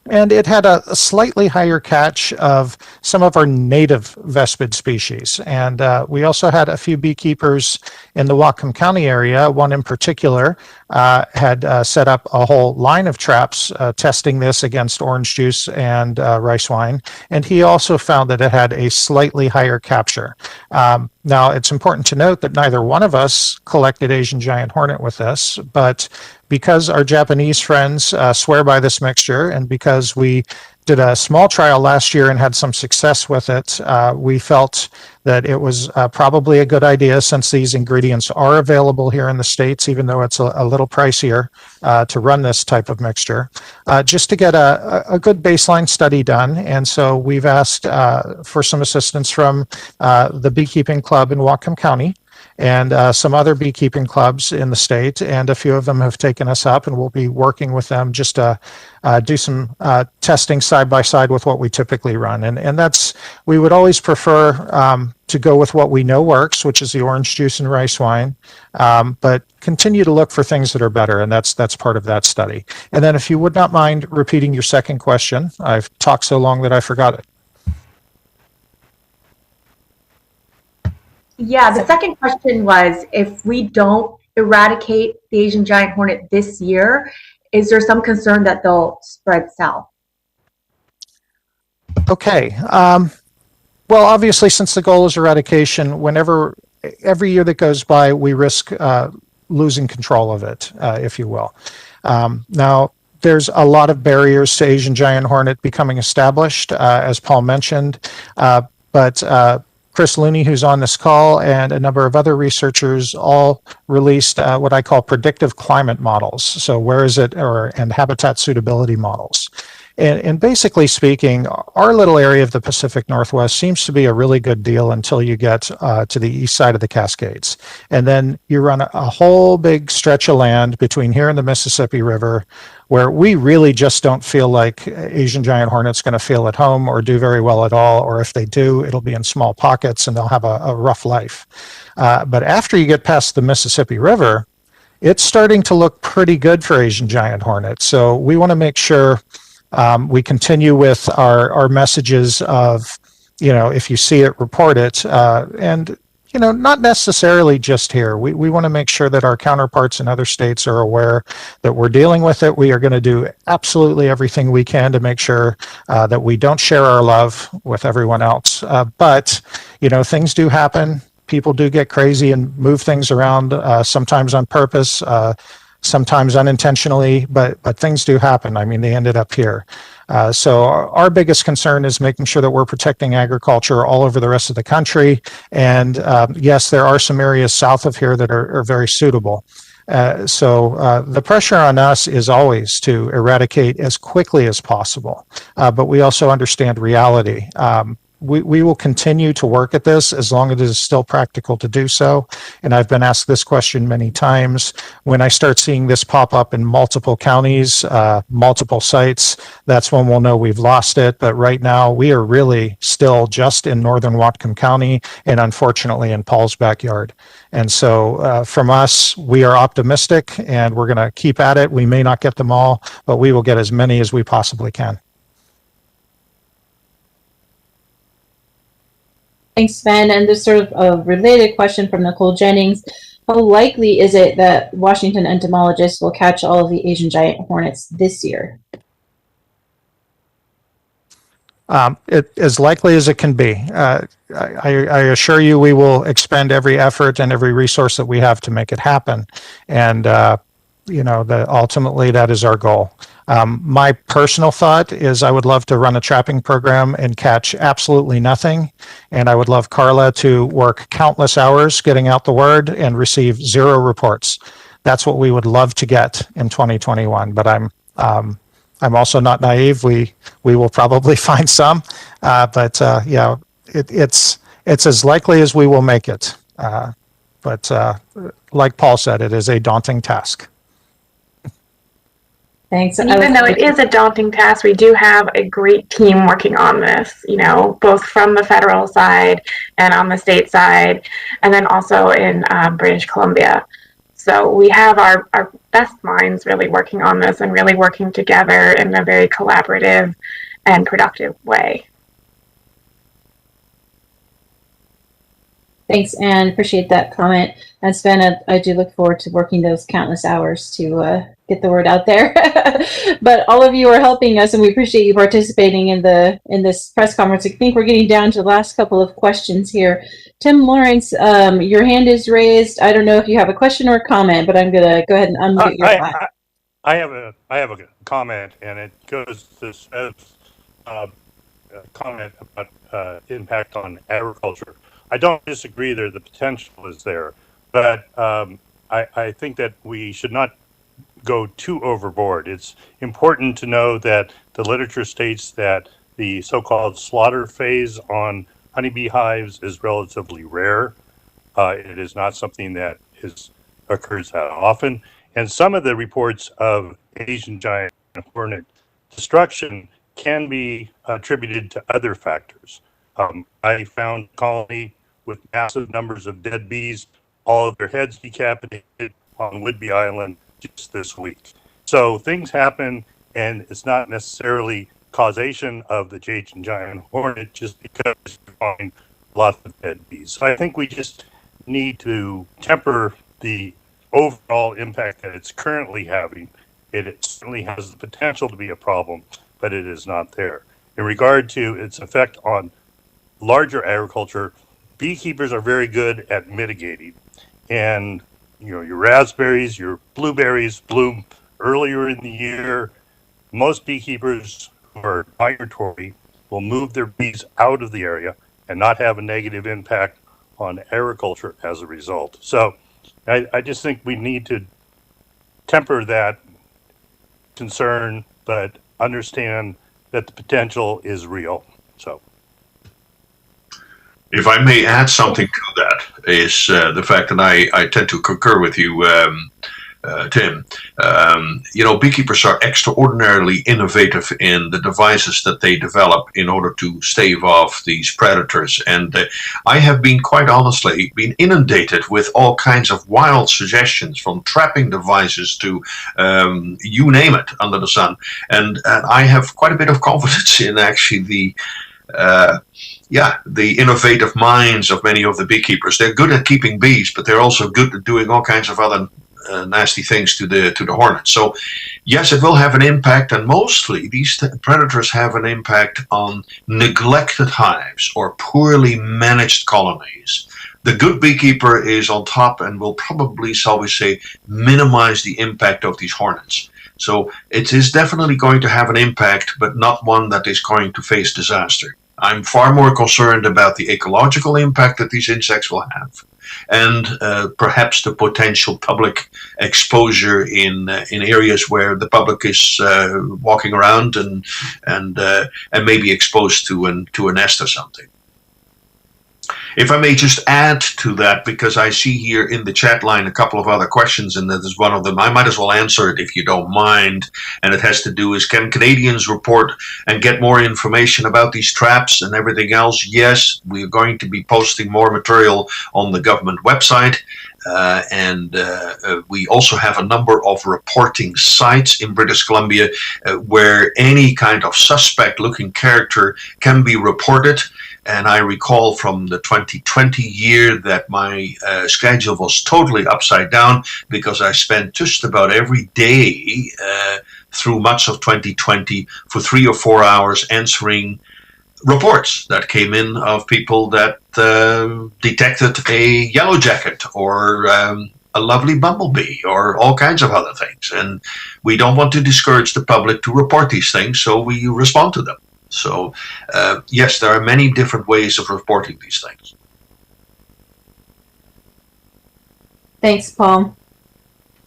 And it had a slightly higher catch of some of our native vespid species. And we also had a few beekeepers in the Whatcom County area. One in particular had set up a whole line of traps testing this against orange juice and rice wine. And he also found that it had a slightly higher capture. Now, it's important to note that neither one of us collected Asian giant hornet with this, but because our Japanese friends swear by this mixture, and because we did a small trial last year and had some success with it, we felt that it was probably a good idea, since these ingredients are available here in the States, even though it's a little pricier to run this type of mixture, just to get a good baseline study done. And so we've asked for some assistance from the Beekeeping Club in Whatcom County, and some other beekeeping clubs in the state, and a few of them have taken us up, and we'll be working with them just to do some testing side by side with what we typically run. And that's, we would always prefer to go with what we know works, which is the orange juice and rice wine, but continue to look for things that are better, and that's part of that study. And then if you would not mind repeating your second question, I've talked so long that I forgot it. Yeah, the second question was, if we don't eradicate the Asian giant hornet this year, is there some concern that they'll spread south? Okay. Well, obviously, since the goal is eradication, every year that goes by, we risk losing control of it, if you will. Now, there's a lot of barriers to Asian giant hornet becoming established, as Paul mentioned, but Chris Looney, who's on this call, and a number of other researchers all released what I call predictive climate models. So where is it, and habitat suitability models. And basically speaking, our little area of the Pacific Northwest seems to be a really good deal until you get to the east side of the Cascades. And then you run a whole big stretch of land between here and the Mississippi River, where we really just don't feel like Asian giant hornet's going to feel at home or do very well at all, or if they do, it'll be in small pockets and they'll have a rough life. But after you get past the Mississippi River, it's starting to look pretty good for Asian giant hornet. So we want to make sure we continue with our messages of, if you see it, report it. And not necessarily just here. We want to make sure that our counterparts in other states are aware that we're dealing with it. We are going to do absolutely everything we can to make sure that we don't share our love with everyone else. But, things do happen. People do get crazy and move things around, sometimes on purpose, sometimes unintentionally, but things do happen. I mean, they ended up here. So our biggest concern is making sure that we're protecting agriculture all over the rest of the country. And yes, there are some areas south of here that are very suitable. So the pressure on us is always to eradicate as quickly as possible. But we also understand reality. We will continue to work at this as long as it is still practical to do so. And I've been asked this question many times. When I start seeing this pop up in multiple counties, multiple sites, that's when we'll know we've lost it. But right now, we are really still just in northern Whatcom County and unfortunately in Paul's backyard. And so from us, we are optimistic and we're going to keep at it. We may not get them all, but we will get as many as we possibly can. Thanks, Sven. And there's sort of a related question from Nicole Jennings. How likely is it that Washington entomologists will catch all of the Asian giant hornets this year? As likely as it can be. I assure you we will expend every effort and every resource that we have to make it happen. And, ultimately that is our goal. My personal thought is I would love to run a trapping program and catch absolutely nothing. And I would love Carla to work countless hours getting out the word and receive 0 reports. That's what we would love to get in 2021. But I'm also not naive. We will probably find some, but it's as likely as we will make it. But like Paul said, it is a daunting task. Thanks. And even though it is a daunting task, we do have a great team working on this, both from the federal side and on the state side, and then also in British Columbia. So we have our best minds really working on this and really working together in a very collaborative and productive way. Thanks, Anne. Appreciate that comment. And Sven, I do look forward to working those countless hours to get the word out there. But all of you are helping us, and we appreciate you participating in this press conference. I think we're getting down to the last couple of questions here. Tim Lawrence, your hand is raised. I don't know if you have a question or a comment, but I'm going to go ahead and unmute your mic. I have a comment, and it goes this as a comment about impact on agriculture. I don't disagree there. The potential is there, but I think that we should not go too overboard. It's important to know that the literature states that the so-called slaughter phase on honeybee hives is relatively rare. It is not something that occurs that often. And some of the reports of Asian giant hornet destruction can be attributed to other factors. I found a colony with massive numbers of dead bees, all of their heads decapitated on Whidbey Island just this week. So things happen, and it's not necessarily causation of the Asian giant hornet just because you find lots of dead bees. So I think we just need to temper the overall impact that it's currently having. It certainly has the potential to be a problem, but it is not there. In regard to its effect on larger agriculture, beekeepers are very good at mitigating. And your raspberries, your blueberries bloom earlier in the year. Most beekeepers who are migratory will move their bees out of the area and not have a negative impact on agriculture as a result. So I just think we need to temper that concern, but understand that the potential is real. So, if I may add something to that, is the fact that I tend to concur with you, Tim. Beekeepers are extraordinarily innovative in the devices that they develop in order to stave off these predators. And I have been, quite honestly, inundated with all kinds of wild suggestions, from trapping devices to you name it under the sun. And I have quite a bit of confidence in actually the innovative minds of many of the beekeepers. They're good at keeping bees, but they're also good at doing all kinds of other nasty things to the hornets. So yes, it will have an impact, and mostly these predators have an impact on neglected hives or poorly managed colonies. The good beekeeper is on top and will probably, shall we say, minimize the impact of these hornets. So it is definitely going to have an impact, but not one that is going to face disaster. I'm far more concerned about the ecological impact that these insects will have, and perhaps the potential public exposure in areas where the public is walking around and maybe exposed to a nest or something. If I may just add to that, because I see here in the chat line a couple of other questions, and that is one of them. I might as well answer it if you don't mind. And it has to do is, can Canadians report and get more information about these traps and everything else? Yes, we're going to be posting more material on the government website. We also have a number of reporting sites in British Columbia where any kind of suspect looking character can be reported. And I recall from the 2020 year that my schedule was totally upside down, because I spent just about every day through much of 2020 for 3 or 4 hours answering reports that came in of people that detected a yellow jacket or a lovely bumblebee or all kinds of other things. And we don't want to discourage the public to report these things, so we respond to them. So, yes, there are many different ways of reporting these things. Thanks, Paul.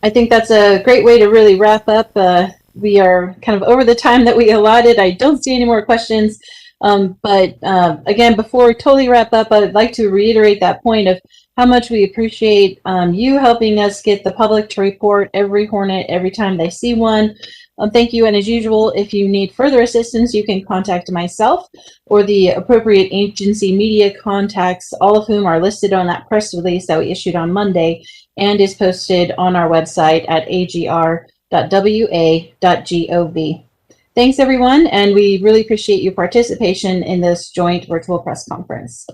I think that's a great way to really wrap up. We are kind of over the time that we allotted. I don't see any more questions. But again, before we totally wrap up, I'd like to reiterate that point of how much we appreciate you helping us get the public to report every hornet every time they see one. Thank you, and as usual, if you need further assistance, you can contact myself or the appropriate agency media contacts, all of whom are listed on that press release that we issued on Monday and is posted on our website at agr.wa.gov. Thanks, everyone, and we really appreciate your participation in this joint virtual press conference.